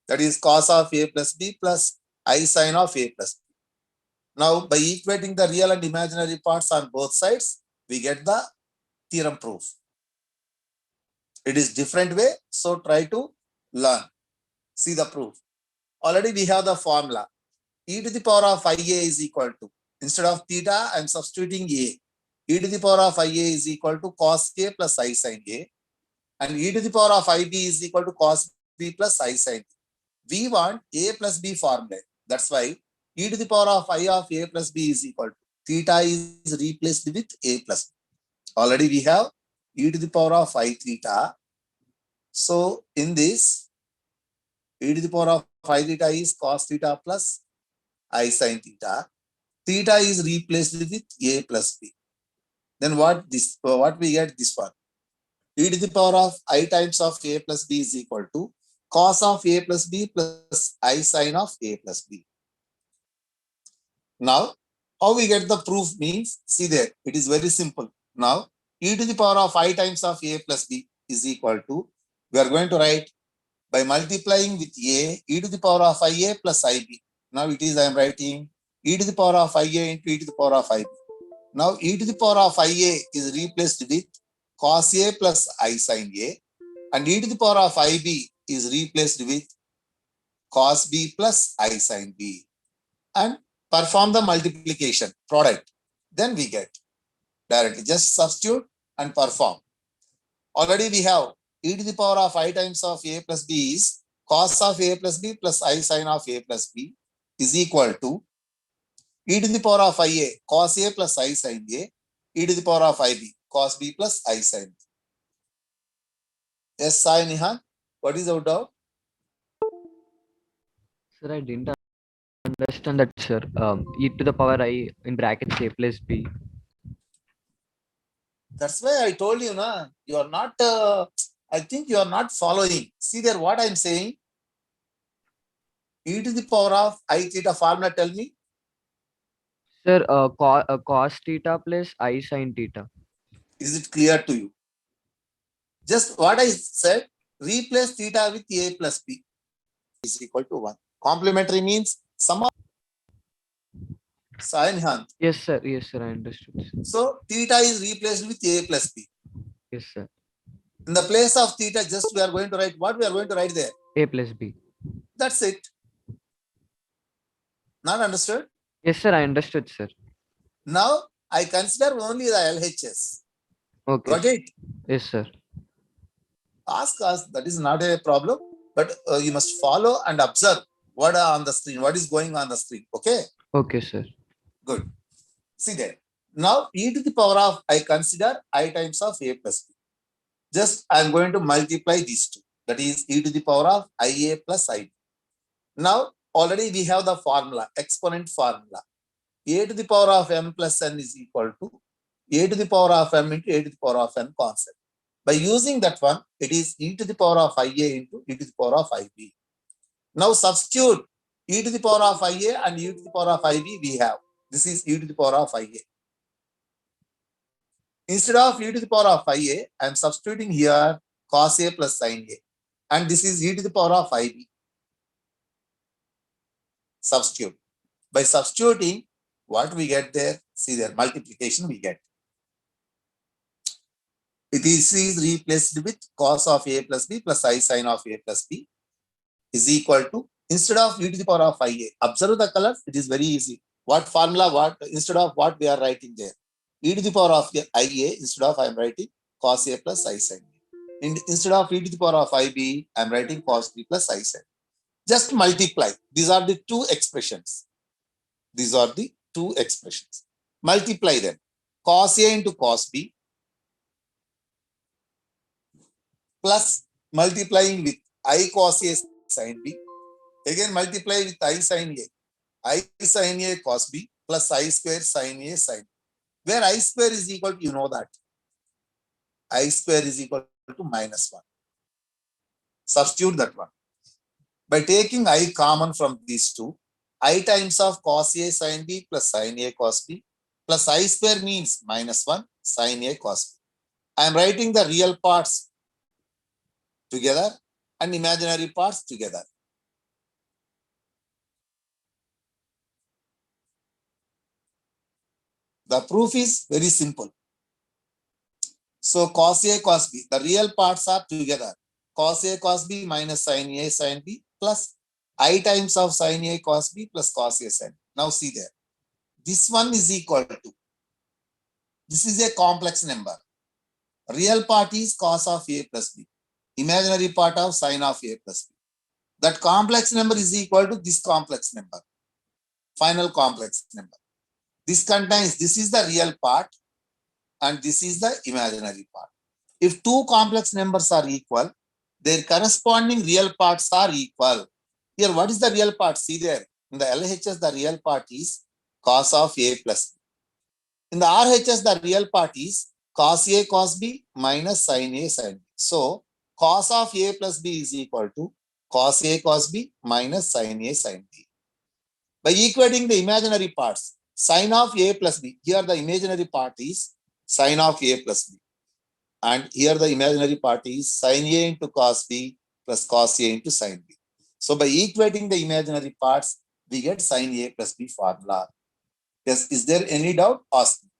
That is cos of A plus B plus I sin of A plus B. Now, by equating the real and imaginary parts on both sides, we get the theorem proof. It is different way, so try to learn. See the proof. Already we have the formula. E to the power of IA is equal to, instead of theta, I am substituting A. E to the power of IA is equal to cos A plus I sin A. And e to the power of IB is equal to cos B plus I sin B. We want A plus B formula. That's why e to the power of I of A plus B is equal to theta is replaced with A plus B. Already we have e to the power of I theta. So in this, e to the power of I theta is cos theta plus I sin theta. Theta is replaced with a plus b. Then what we get this one? E to the power of I times of a plus b is equal to cos of a plus b plus I sin of a plus b. Now, how we get the proof means, see there, it is very simple. Now, e to the power of I times of a plus b is equal to, we are going to write by multiplying with a, e to the power of ia plus ib. Now it is, I am writing e to the power of ia into e to the power of ib. Now e to the power of ia is replaced with cos a plus I sin a, and e to the power of ib is replaced with cos b plus I sin b. And perform the multiplication product. Then we get directly, just substitute and perform. Already we have e to the power of I times of a plus b is cos of a plus b plus I sin of a plus b is equal to e to the power of ia cos a plus I sin a, e to the power of ib cos b plus I sin b. Yes, Sai Nihan, what is our doubt? Sir, I didn't understand that, sir. E to the power I in brackets a plus b. That's why I told you, na, you are not, I think you are not following. See there what I am saying. E to the power of I theta formula, tell me. Sir, cos theta plus I sin theta. Is it clear to you? Just what I said, replace theta with a plus b is equal to 1. Complementary means sum of sin hand. Yes, sir. Yes, sir. I understood, sir. So theta is replaced with a plus b. Yes, sir. In the place of theta, just we are going to write what we are going to write there. A plus b. That's it. Not understood? Yes, sir. I understood, sir. Now I consider only the LHS. Okay. Got it? Yes, sir. Ask us, that is not a problem, but you must follow and observe what are on the screen, what is going on the screen. Okay? Okay, sir. Good. See there. Now e to the power of I consider I times of a plus b. Just I am going to multiply these two. That is e to the power of ia plus ib. Now already we have the formula, exponent formula. A to the power of m plus n is equal to a to the power of m into a to the power of n concept. By using that one, it is e to the power of ia into e to the power of ib. Now substitute e to the power of ia and e to the power of ib we have. This is e to the power of ia. Instead of e to the power of ia, I am substituting here cos a plus sin a. And this is e to the power of ib. Substitute. By substituting, what we get there? See there, multiplication we get. This is replaced with cos of a plus b plus I sin of a plus b is equal to, instead of e to the power of ia, observe the color, it is very easy. What formula, what instead of what we are writing there? E to the power of ia, instead of I am writing cos a plus I sin b. Instead of e to the power of ib, I am writing cos b plus I sin. Just multiply. These are the two expressions. These are the two expressions. Multiply them. Cos a into cos b plus multiplying with I cos a sin b. Again multiply with I sin a. I sin a cos b plus I square sin a sin. Where I square is equal to, you know that. I square is equal to minus 1. Substitute that one. By taking I common from these two, I times of cos a sin b plus sin a cos b plus I square means minus 1 sin a cos b. I am writing the real parts together and imaginary parts together. The proof is very simple. So cos a cos b, the real parts are together. Cos a cos b minus sin a sin b plus I times of sin a cos b plus cos a sin. Now see there. This one is equal to, this is a complex number. Real part is cos of a plus b. Imaginary part of sin of a plus b. That complex number is equal to this complex number. Final complex number. This contains, this is the real part and this is the imaginary part. If two complex numbers are equal, their corresponding real parts are equal. Here, what is the real part? See there. In the LHS, the real part is cos of A plus B. In the RHS, the real part is cos A cos B minus sin A sin B. So cos of A plus B is equal to cos A cos B minus sin A sin B. By equating the imaginary parts, sin of A plus B, here the imaginary part is sin of A plus B. And here the imaginary part is sin A into cos B plus cos A into sin B. So by equating the imaginary parts, we get sin A plus B formula. Yes, is there any doubt? Ask me.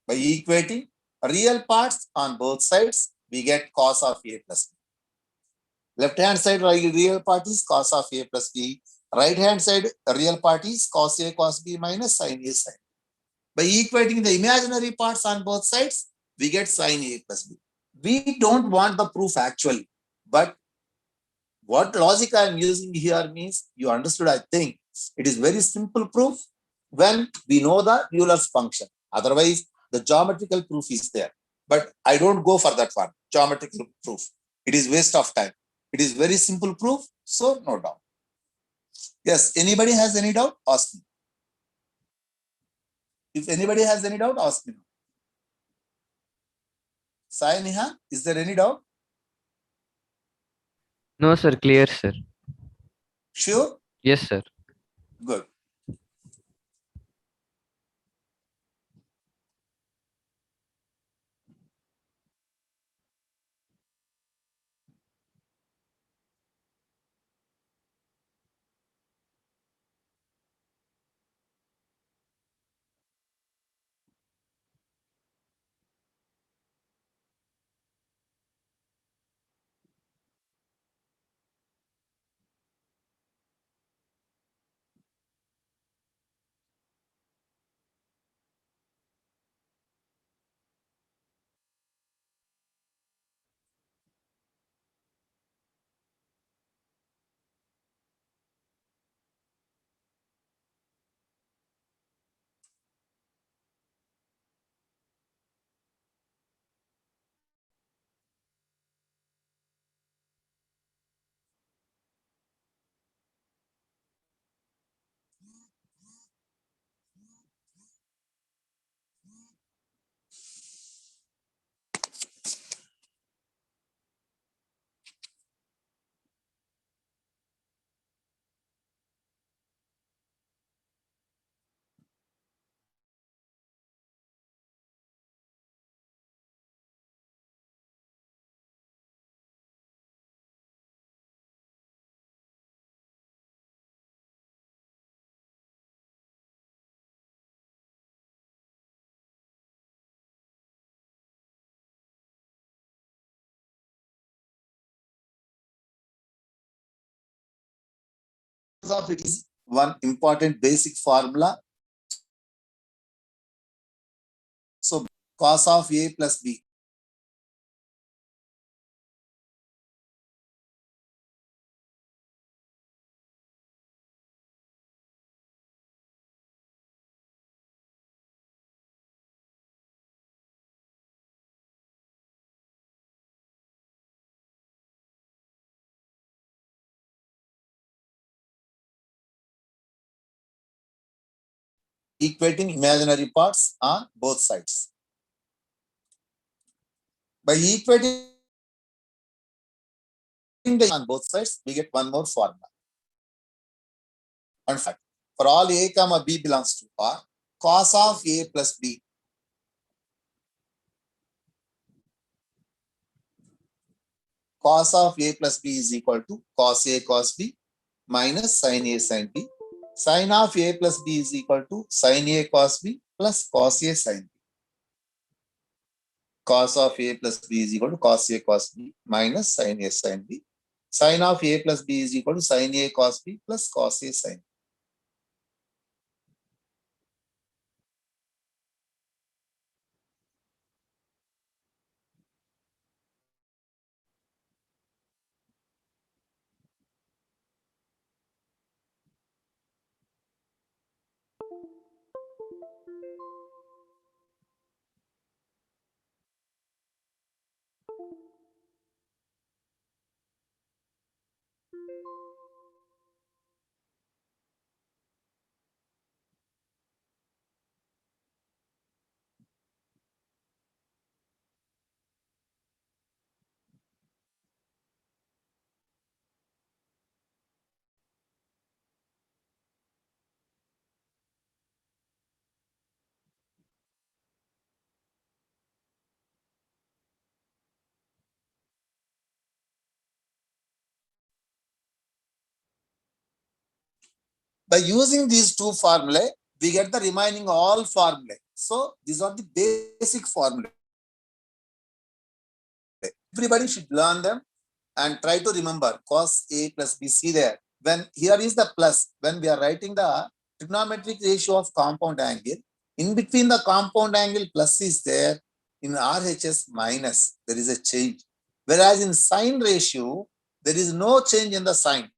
By equating real parts on both sides, we get cos of A plus B. Left hand side real part is cos of A plus B. Right hand side real part is cos A cos B minus sin A sin. By equating the imaginary parts on both sides, we get sin A plus B. We don't want the proof actually, but what logic I am using here means you understood, I think. It is very simple proof when we know the Euler's function. Otherwise, the geometrical proof is there. But I don't go for that one, geometrical proof. It is waste of time. It is very simple proof, so no doubt. Yes, anybody has any doubt? Ask me. If anybody has any doubt, ask me. Sai Neha, is there any doubt? No, sir. Clear, sir. Sure? Yes, sir. Good. Of it is one important basic formula. So cos of A plus B. Equating imaginary parts on both sides. By equating on both sides, we get one more formula. In fact, for all A comma B belongs to R, cos of A plus B. Cos of A plus B is equal to cos A cos B minus sin A sin B. Sin of A plus B is equal to sin A cos B plus cos A sin B. Cos of A plus B is equal to cos A cos B minus sin A sin B. Sin of A plus B is equal to sin A cos B plus cos A sin B. By using these two formulae, we get the remaining all formulae. So these are the basic formulae. Everybody should learn them and try to remember cos A plus B. See there, when here is the plus, when we are writing the trigonometric ratio of compound angle, in between the compound angle plus is there, in RHS minus, there is a change. Whereas in sine ratio, there is no change in the sign.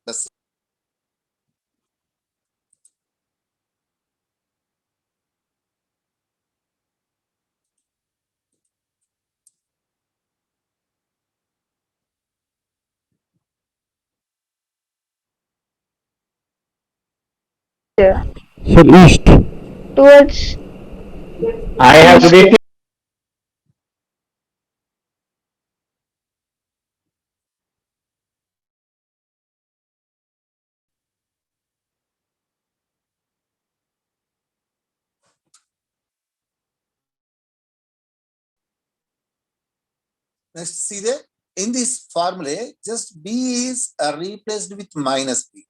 That's Sir, east. towards I have to east. get next, see there, in this formula, just B is replaced with minus B.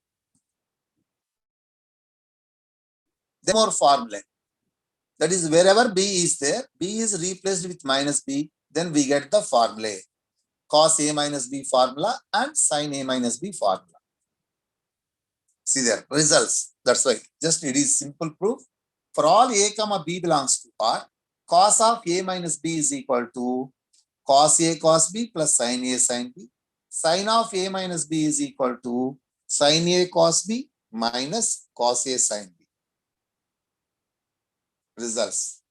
Then more formula. That is, wherever B is there, B is replaced with minus B, then we get the formula. Cos A minus B formula and sin A minus B formula. See there, results. That's why just it is simple proof. For all A comma B belongs to R, cos of A minus B is equal to cos A cos B plus sin A sin B. Sin of A minus B is equal to sin A cos B minus cos A sin B. Results.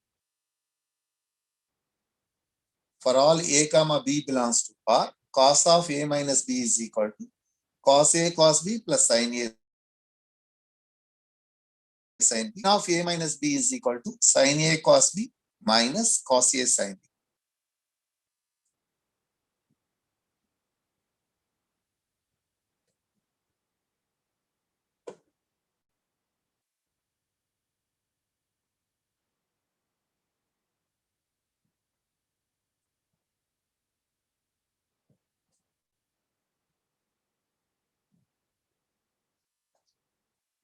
For all A comma B belongs to R, cos of A minus B is equal to cos A cos B plus sin A sin B. Of A minus B is equal to sin A cos B minus cos A sin B.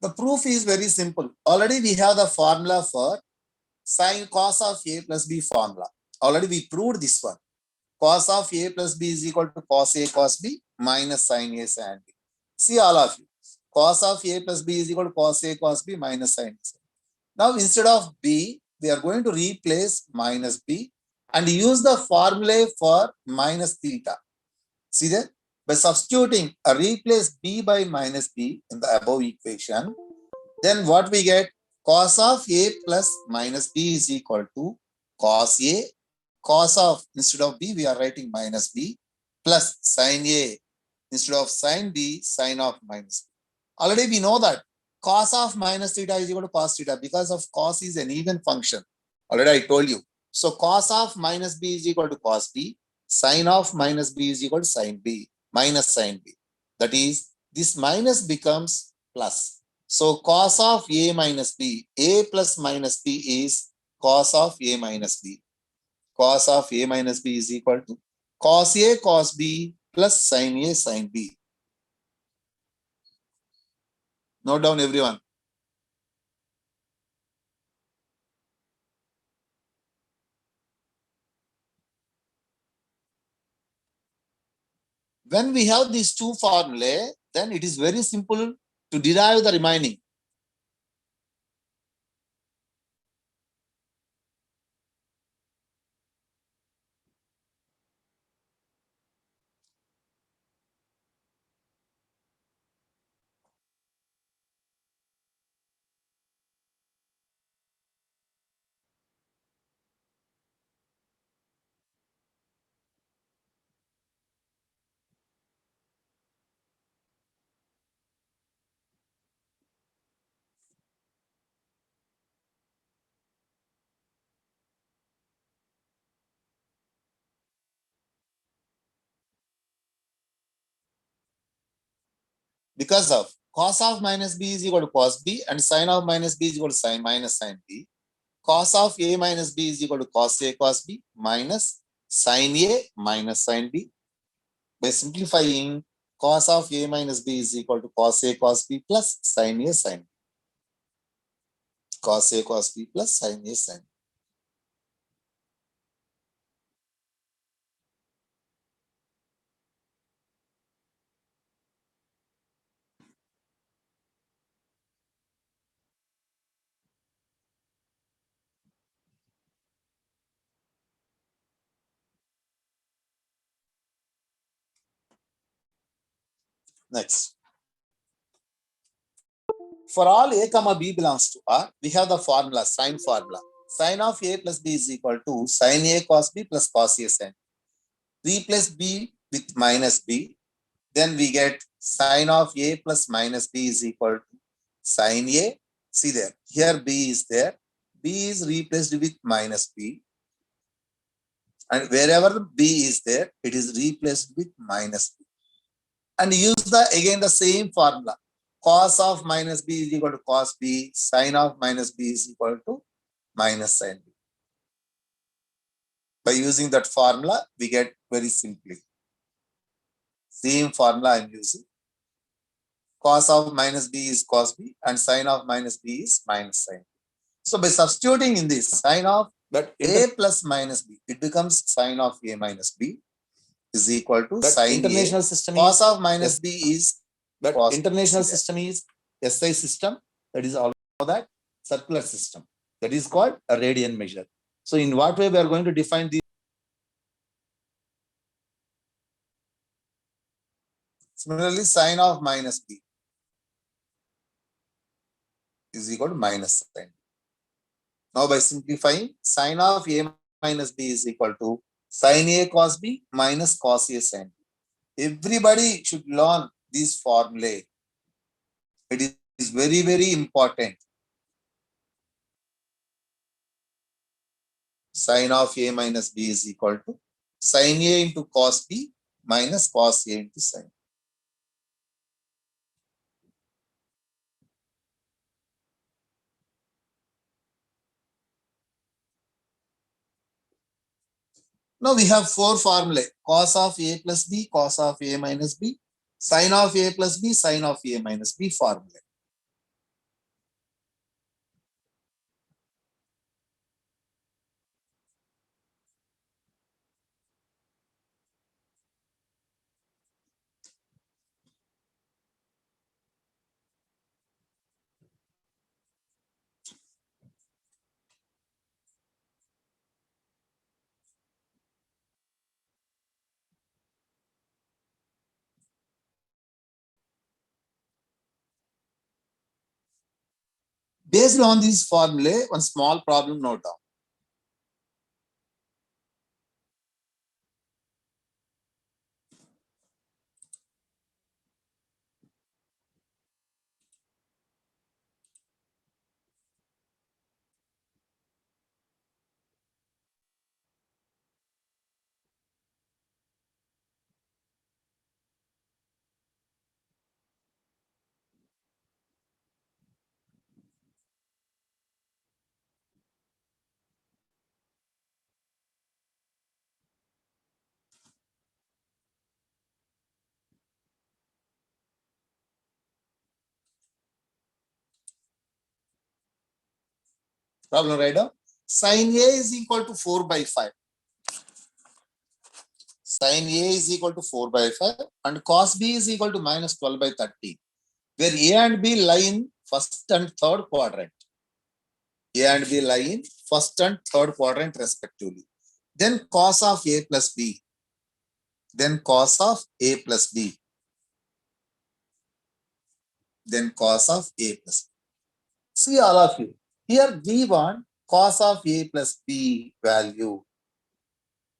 The proof is very simple. Already we have the formula for sin cos of A plus B formula. Already we proved this one. Cos of A plus B is equal to cos A cos B minus sin A sin B. See all of you. Cos of A plus B is equal to cos A cos B minus sin A. Now instead of B, we are going to replace minus B and use the formula for minus theta. See that? By substituting replace B by minus B in the above equation, then what we get? Cos of A plus minus B is equal to cos A, cos of, instead of B, we are writing minus B, plus sin A, instead of sin B, sin of minus B. Already we know that cos of minus theta is equal to cos theta because of cos is an even function. Already I told you. So cos of minus B is equal to cos B, sin of minus B is equal to sin B, minus sin B. That is, this minus becomes plus. So cos of A minus B, A plus minus B is cos of A minus B. Cos of A minus B is equal to cos A cos B plus sin A sin B. Note down everyone. When we have these two formulae, then it is very simple to derive the remaining. Because of cos of minus B is equal to cos B and sin of minus B is equal to sin minus sin B. Cos of A minus B is equal to cos A cos B minus sin A minus sin B. By simplifying, cos of A minus B is equal to cos A cos B plus sin A sin B. Cos A cos B plus sin A sin B. Next. For all A comma B belongs to R, we have the formula, sine formula. Sine of A plus B is equal to sin A cos B plus cos A sin B. Replace B with minus B. Then we get sine of A plus minus B is equal to sin A. See there, here B is there. B is replaced with minus B. And wherever the B is there, it is replaced with minus B. And use again the same formula. Cos of minus B is equal to cos B. Sine of minus B is equal to minus sin B. By using that formula, we get very simply. Same formula I am using. Cos of minus B is cos B and sine of minus B is minus sin B. So by substituting in this sine of A plus minus B, it becomes sine of A minus B is equal to sine international A. system Cos is, of minus B is cos international B. system is SI system, that is also that circular system, that is called a radian measure. So in what way we are going to define these? Similarly, sine of minus B is equal to minus sin. Now by simplifying, sine of A minus B is equal to sin A cos B minus cos A sin B. Everybody should learn this formula. It is very, very important. Sine of A minus B is equal to sin A into cos B minus cos A into sin. Now we have four formulae: cos of A plus B, cos of A minus B, sin of A plus B, sin of A minus B formula. Based on these formulae, one small problem note down. Problem right now. Sin A is equal to 4 by 5. Sin A is equal to 4 by 5 and cos B is equal to minus 12 by 30. Where A and B lie in first and third quadrant. A and B lie in first and third quadrant respectively. Then cos of A plus B. Then cos of A plus B. Then cos of A plus B. See all of you. Here we want cos of A plus B value.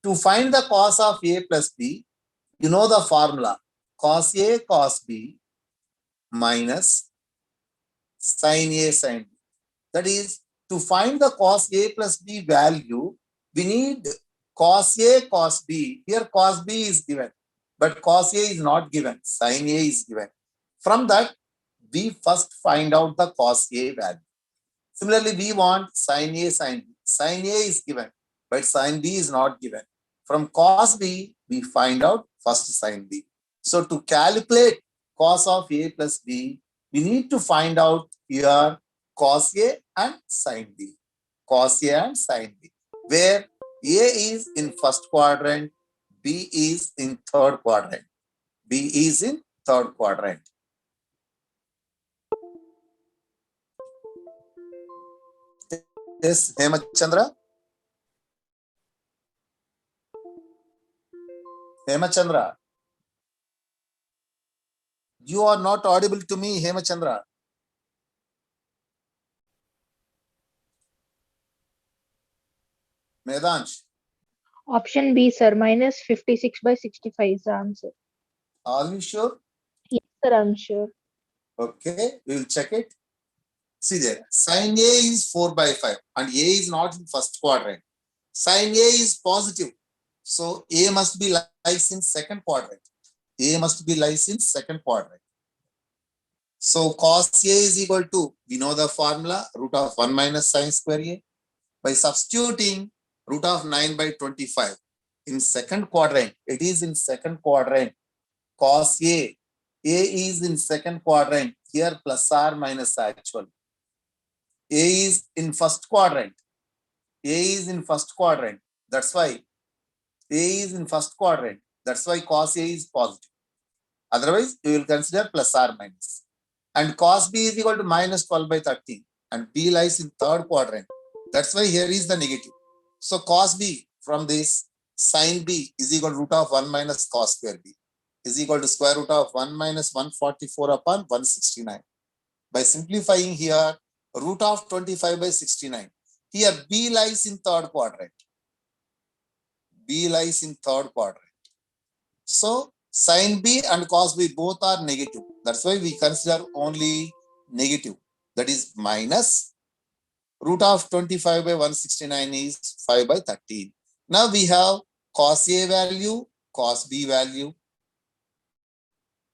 To find the cos of A plus B, you know the formula. Cos A cos B minus sin A sin B. That is, to find the cos A plus B value, we need cos A cos B. Here cos B is given, but cos A is not given. Sin A is given. From that, we first find out the cos A value. Similarly, we want sin A sin B. Sin A is given, but sin B is not given. From cos B, we find out first sin B. So to calculate cos of A plus B, we need to find out here cos A and sin B. Cos A and sin B, where A is in first quadrant, B is in third quadrant. B is in third quadrant. Yes, Hemachandra? Hemachandra? You are not audible to me, Hemachandra. Medansh, Option B, sir, minus 56 by 65 is the answer. are you sure? Yes, sir, I'm sure. Okay, we will check it. See there, sin A is 4 by 5 and A is not in first quadrant. Sin A is positive. So A must be lies in second quadrant. A must be lies in second quadrant. So cos A is equal to, we know the formula, root of 1 minus sin square A. By substituting root of 9 by 25 in second quadrant, it is in second quadrant. Cos A is in second quadrant, here plus or minus actual. A is in first quadrant. A is in first quadrant. That's why A is in first quadrant. That's why cos A is positive. Otherwise, you will consider plus or minus. And cos B is equal to minus 12 by 13. And B lies in third quadrant. That's why here is the negative. So cos B from this sin B is equal to root of 1 minus cos square B is equal to square root of 1 minus 144 upon 169. By simplifying here, root of 25 by 69. Here B lies in third quadrant. B lies in third quadrant. So sin B and cos B both are negative. That's why we consider only negative. That is minus root of 25 by 169 is 5 by 13. Now we have cos A value, cos B value,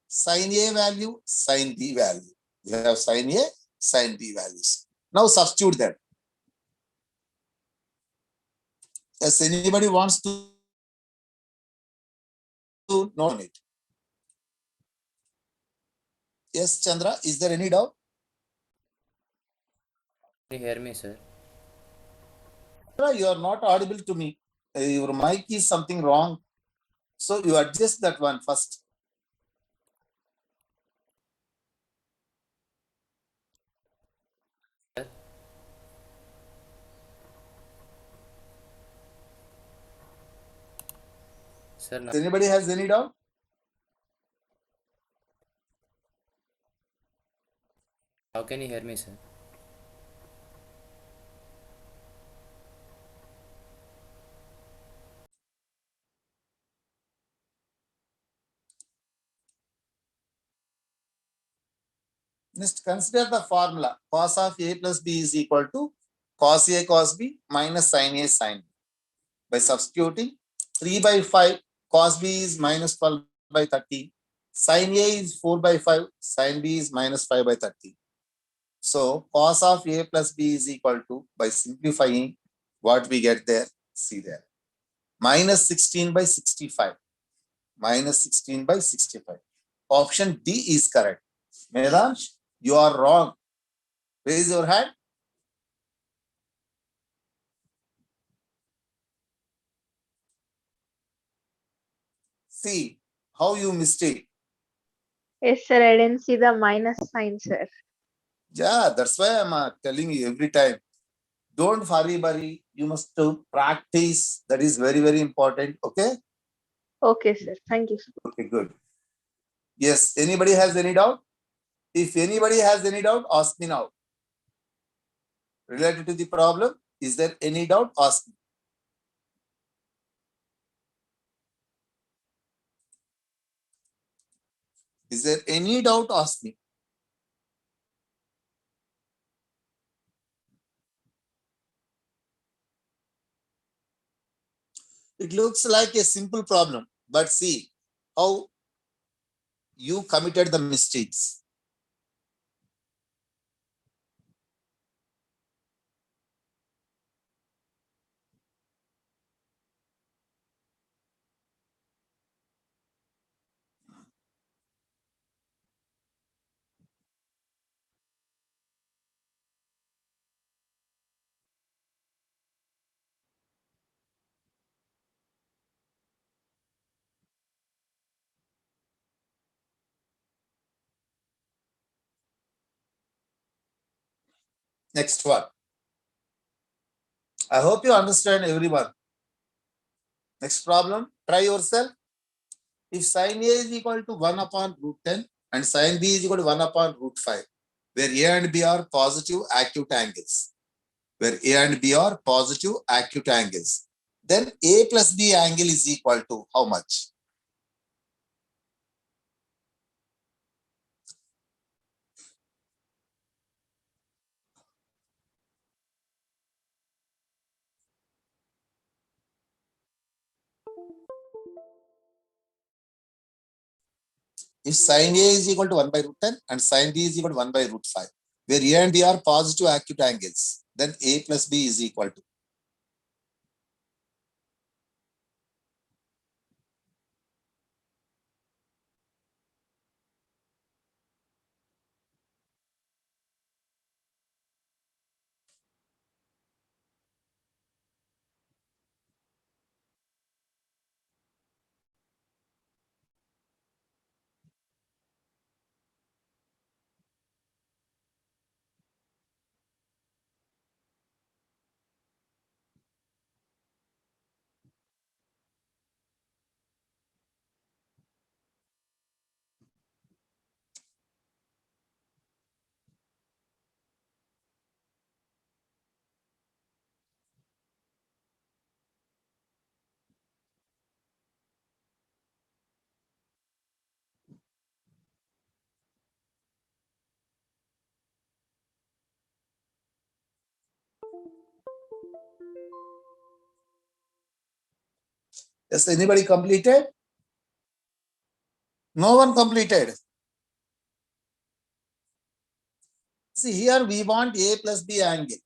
sin A value, sin B value. We have sin A, sin B values. Now substitute them. Yes, anybody wants to know it? Yes, Chandra, is there any doubt? Can you hear me, sir? Chandra, you are not audible to me. Your mic is something wrong. So you adjust that one first. Sir, now, Anybody has any doubt? how can you hear me, sir? Next, consider the formula. Cos of A plus B is equal to cos A cos B minus sin A sin B. By substituting 3 by 5, cos B is minus 12 by 30. Sin A is 4 by 5, sin B is minus 5 by 30. So cos of A plus B is equal to, by simplifying, what we get there, see there. Minus 16 by 65. Minus 16 by 65. Option D is correct. Medansh, you are wrong. Raise your hand. See how you mistake. Yes, sir, I didn't see the minus sign, sir. Yeah, that's why I'm telling you every time. Don't worry. You must practice. That is very, very important. Okay? Okay, sir. Thank you, sir. Okay, good. Yes, anybody has any doubt? If anybody has any doubt, ask me now. Related to the problem, is there any doubt? Ask me. Is there any doubt? Ask me. It looks like a simple problem, but see how you committed the mistakes. Next one. I hope you understand everyone. Next problem, try yourself. If sin A is equal to 1 upon root 10 and sin B is equal to 1 upon root 5, where A and B are positive acute angles, where A and B are positive acute angles, then A plus B angle is equal to how much? If sin A is equal to 1 by root 10 and sin B is equal to 1 by root 5, where A and B are positive acute angles, then A plus B is equal to. Yes, anybody completed? No one completed. See, here we want A plus B angle.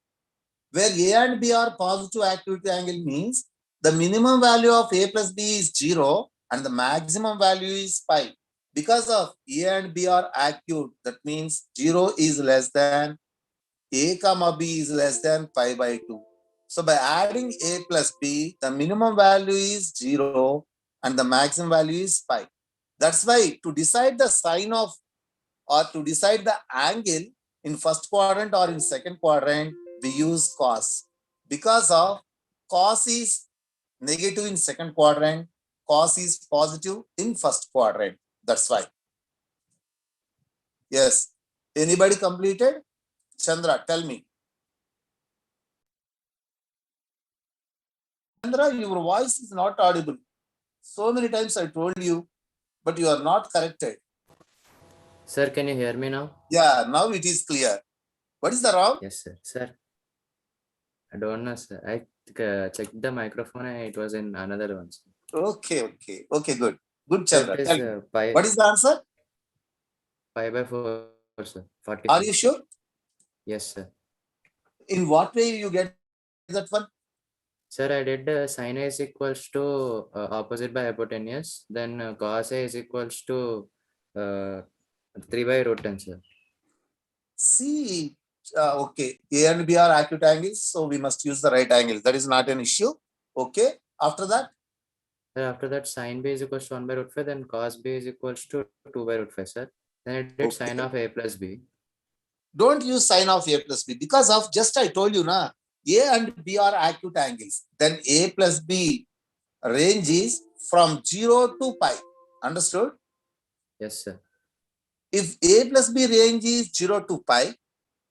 Where A and B are positive acute angle means the minimum value of A plus B is 0 and the maximum value is pi. Because of A and B are acute, that means 0 is less than A comma B is less than pi by 2. So by adding A plus B, the minimum value is 0 and the maximum value is pi. That's why to decide the sign of or to decide the angle in first quadrant or in second quadrant, we use cos. Because of cos is negative in second quadrant, cos is positive in first quadrant. That's why. Yes. Anybody completed? Chandra, tell me. Chandra, your voice is not audible. So many times I told you, but you are not corrected. Sir, can you hear me now? Yeah, now it is clear. What is the wrong? Yes, sir. Sir, I don't know, sir. I checked the microphone and it was in another one. Sir. Okay, good. Good, Chandra. Is, Tell me. What is the answer? Pi by 4, sir. 40. Are you sure? Yes, sir. In what way you get that one? Sir, I did sin A is equals to opposite by hypotenuse. Then cos A is equals to 3 by root 10, sir. See, okay. A and B are acute angles, so we must use the right angle. That is not an issue. Okay. After that? After that, sin B is equals to 1 by root 5. Then cos B is equals to 2 by root 5, sir. Then I did sin of A plus B. Don't use sin of A plus B because of just I told you, na, A and B are acute angles. Then A plus B range is from 0 to pi. Understood? Yes, sir. If A plus B range is 0 to pi,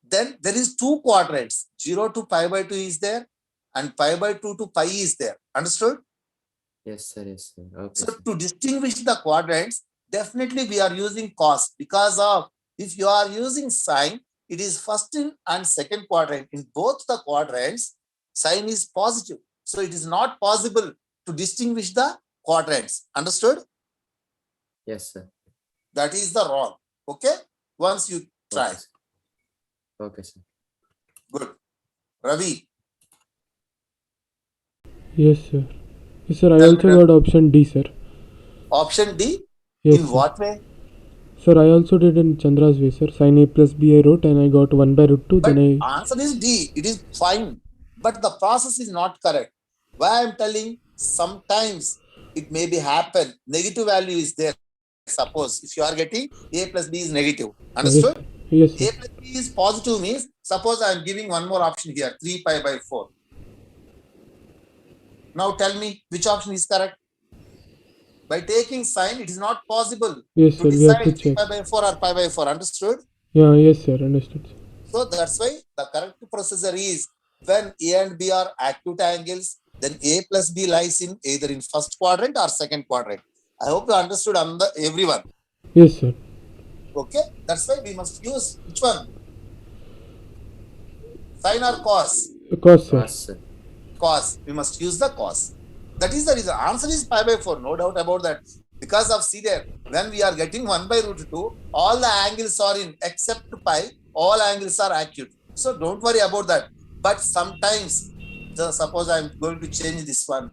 then there is two quadrants. 0 to pi by 2 is there and pi by 2 to pi is there. Understood? Yes, sir. Yes, sir. Okay. So sir. to distinguish the quadrants, definitely we are using cos because of if you are using sine, it is first in and second quadrant. In both the quadrants, sine is positive. So it is not possible to distinguish the quadrants. Understood? Yes, sir. That is the wrong. Okay? Once you try. Okay, sir. Okay, sir. Good. Ravi. Yes, sir. Yes, sir, I also got option D, sir. Option D? Yes, in sir. what way? Sir, I also did in Chandra's way, sir. Sin A plus B I wrote and I got 1 by root 2. But Then I... answer is D. It is fine. But the process is not correct. Why I am telling, sometimes it may be happen. Negative value is there. Suppose if you are getting A plus B is negative. Understood? Yes, sir. A plus B is positive means Suppose I am giving one more option here, 3 pi by 4. Now tell me which option is correct. By taking sign, it is not possible Yes, to sir. We have to decide 3 check. pi by 4 or pi by 4. Understood? Yeah, yes, sir. Understood. Sir. So that's why the correct procedure is when A and B are acute angles, then A plus B lies in either in first quadrant or second quadrant. I hope you understood everyone. Yes, sir. Okay, that's why we must use which one? Sin or cos? Cos, sir. Cos, sir. Cos. We must use the cos. That is the reason. Answer is pi by 4. No doubt about that. Because of, see there, when we are getting 1 by root 2, all the angles are in except pi, all angles are acute. So don't worry about that. But sometimes, suppose I am going to change this one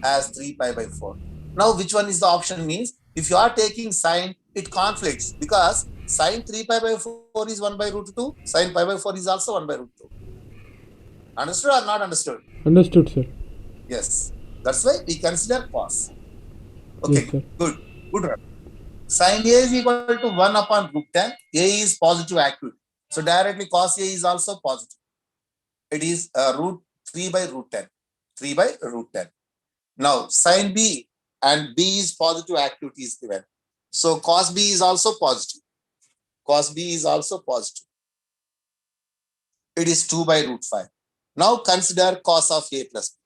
as 3 pi by 4. Now, which one is the option means? If you are taking sine, it conflicts because sine 3 pi by 4 is 1 by root 2. Sine pi by 4 is also 1 by root 2. Understood or not understood? Understood, sir. Yes. That's why we consider cos. Okay, Yes, sir. good. Good. Sin A is equal to 1 upon root 10. A is positive acute. So directly cos A is also positive. It is root 3 by root 10. 3 by root 10. Now sin B and B is positive acute is given. So cos B is also positive. Cos B is also positive. It is 2 by root 5. Now consider cos of A plus B.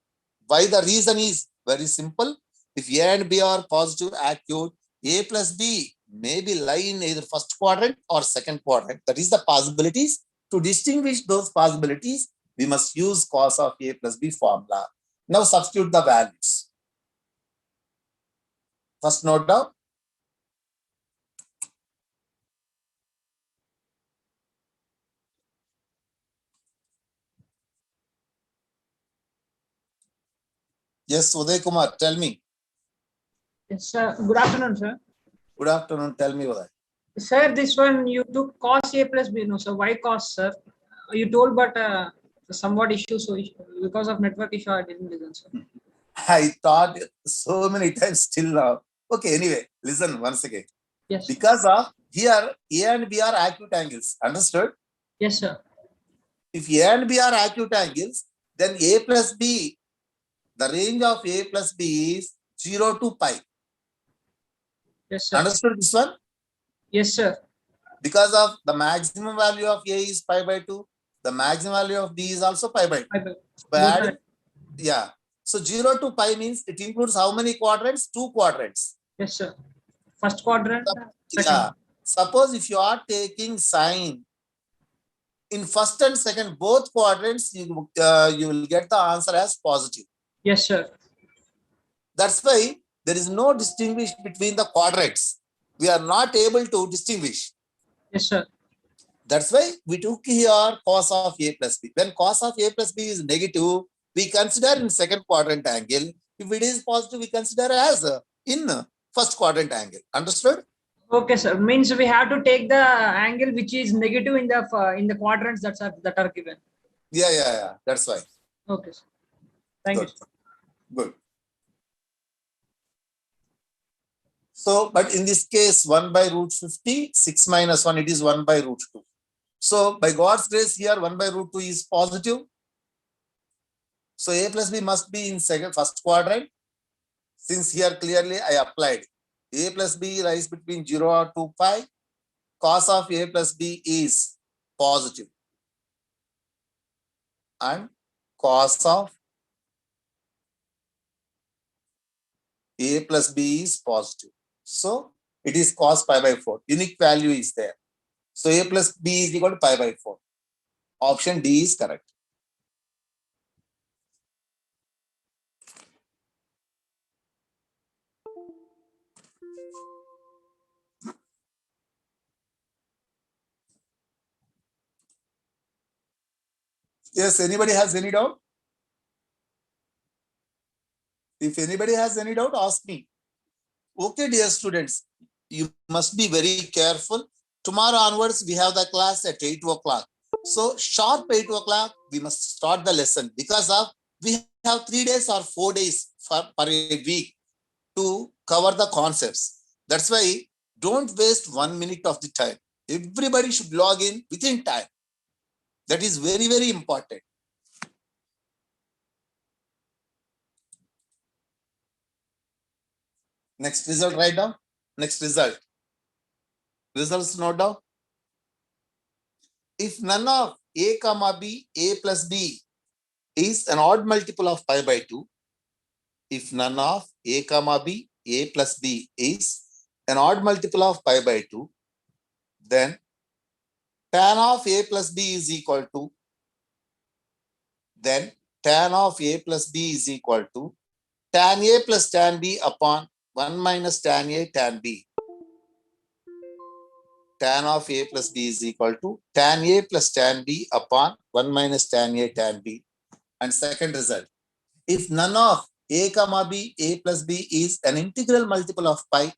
Why? The reason is very simple. If A and B are positive acute, A plus B may be lie in either first quadrant or second quadrant. That is the possibilities. To distinguish those possibilities, we must use cos of A plus B formula. Now substitute the values. First note down. Yes, Uday Kumar, tell me. Yes, sir. Good afternoon, sir. Good afternoon. Tell me, Uday. Sir, this one you took cos A plus B. No, sir. Why cos, sir? You told, but somewhat issue. So because of network issue, I didn't listen, sir. I thought so many times still now. Okay, anyway, listen once again. Yes. Because of here, A and B are acute angles. Understood? Yes, sir. If A and B are acute angles, then A plus B, the range of A plus B is 0 to pi. Yes, sir. Understood this one? Yes, sir. Because of the maximum value of A is pi by 2, the maximum value of B is also pi by 2. By adding, yeah. So 0 to pi means it includes how many quadrants? 2 quadrants. Yes, sir. First quadrant. Yeah. Suppose if you are taking sine in first and second both quadrants, you will get the answer as positive. Yes, sir. That's why there is no distinguish between the quadrants. We are not able to distinguish. Yes, sir. That's why we took here cos of A plus B. When cos of A plus B is negative, we consider in second quadrant angle. If it is positive, we consider as in first quadrant angle. Understood? Okay, sir. Means we have to take the angle which is negative in the quadrants that are given. Yeah. That's why. Okay, sir. Thank you, sir. Good. So, but in this case, 1 by root 50, 6 minus 1, it is 1 by root 2. So, by God's grace here, 1 by root 2 is positive. So, A plus B must be in first quadrant. Since here clearly I applied. A plus B lies between 0 or 2 pi. Cos of A plus B is positive. And cos of A plus B is positive. So it is cos pi by 4. Unique value is there. So A plus B is equal to pi by 4. Option D is correct. Yes, anybody has any doubt? If anybody has any doubt, ask me. Okay, dear students, you must be very careful. Tomorrow onwards, we have the class at 8 o'clock. So sharp 8 o'clock, we must start the lesson because of we have 3 days or 4 days per a week to cover the concepts. That's why don't waste 1 minute of the time. Everybody should log in within time. That is very, very important. Next result, write down. Next result. Results note down. If none of a comma b, a plus b is an odd multiple of pi by 2, if none of a comma b, a plus b is an odd multiple of pi by 2, then tan of a plus b is equal to, then tan of a plus b is equal to tan a plus tan b upon 1 minus tan a tan b. Tan of a plus b is equal to tan a plus tan b upon 1 minus tan a tan b. And second result, if none of a comma b, a plus b is an integral multiple of pi,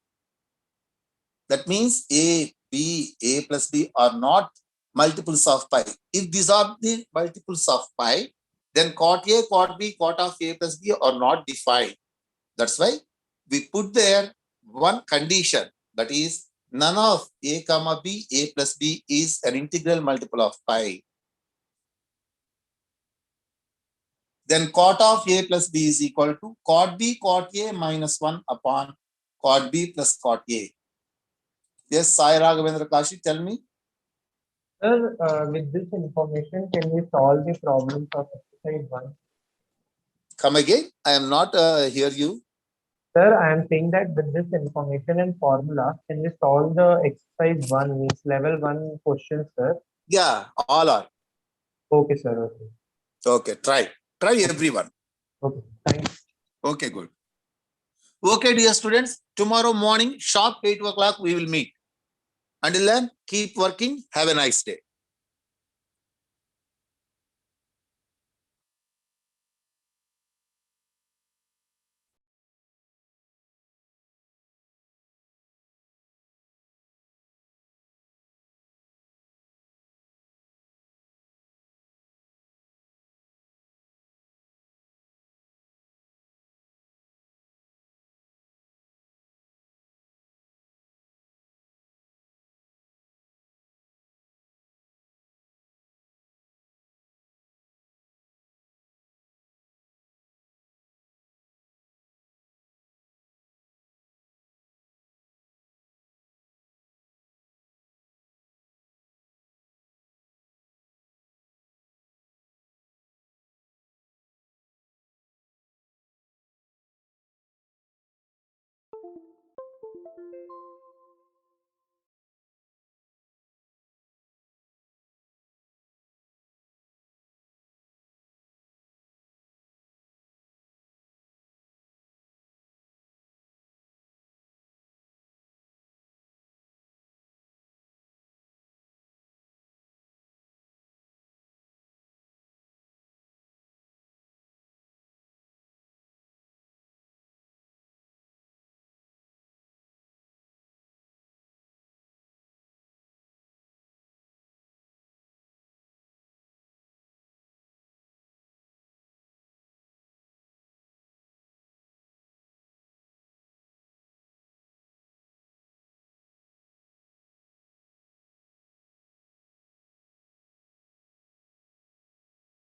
that means a, b, a plus b are not multiples of pi. If these are the multiples of pi, then cot a, cot b, cot of a plus b are not defined. That's why we put there one condition, that is none of a comma b, a plus b is an integral multiple of pi. Then cot of a plus b is equal to cot b cot a minus 1 upon cot b plus cot a. Yes, Sai Raghavendra Kashi, tell me. Sir, with this information, can we solve the problems of exercise 1? Come again. I am not hear you. Sir, I am saying that with this information and formula, can we solve the exercise 1, means level 1 questions, sir? Yeah, all are. Okay, sir. Okay. Okay, try. Try everyone. Okay, thanks. Okay, good. Okay, dear students, tomorrow morning, sharp 8 o'clock, we will meet. Until then, keep working. Have a nice day.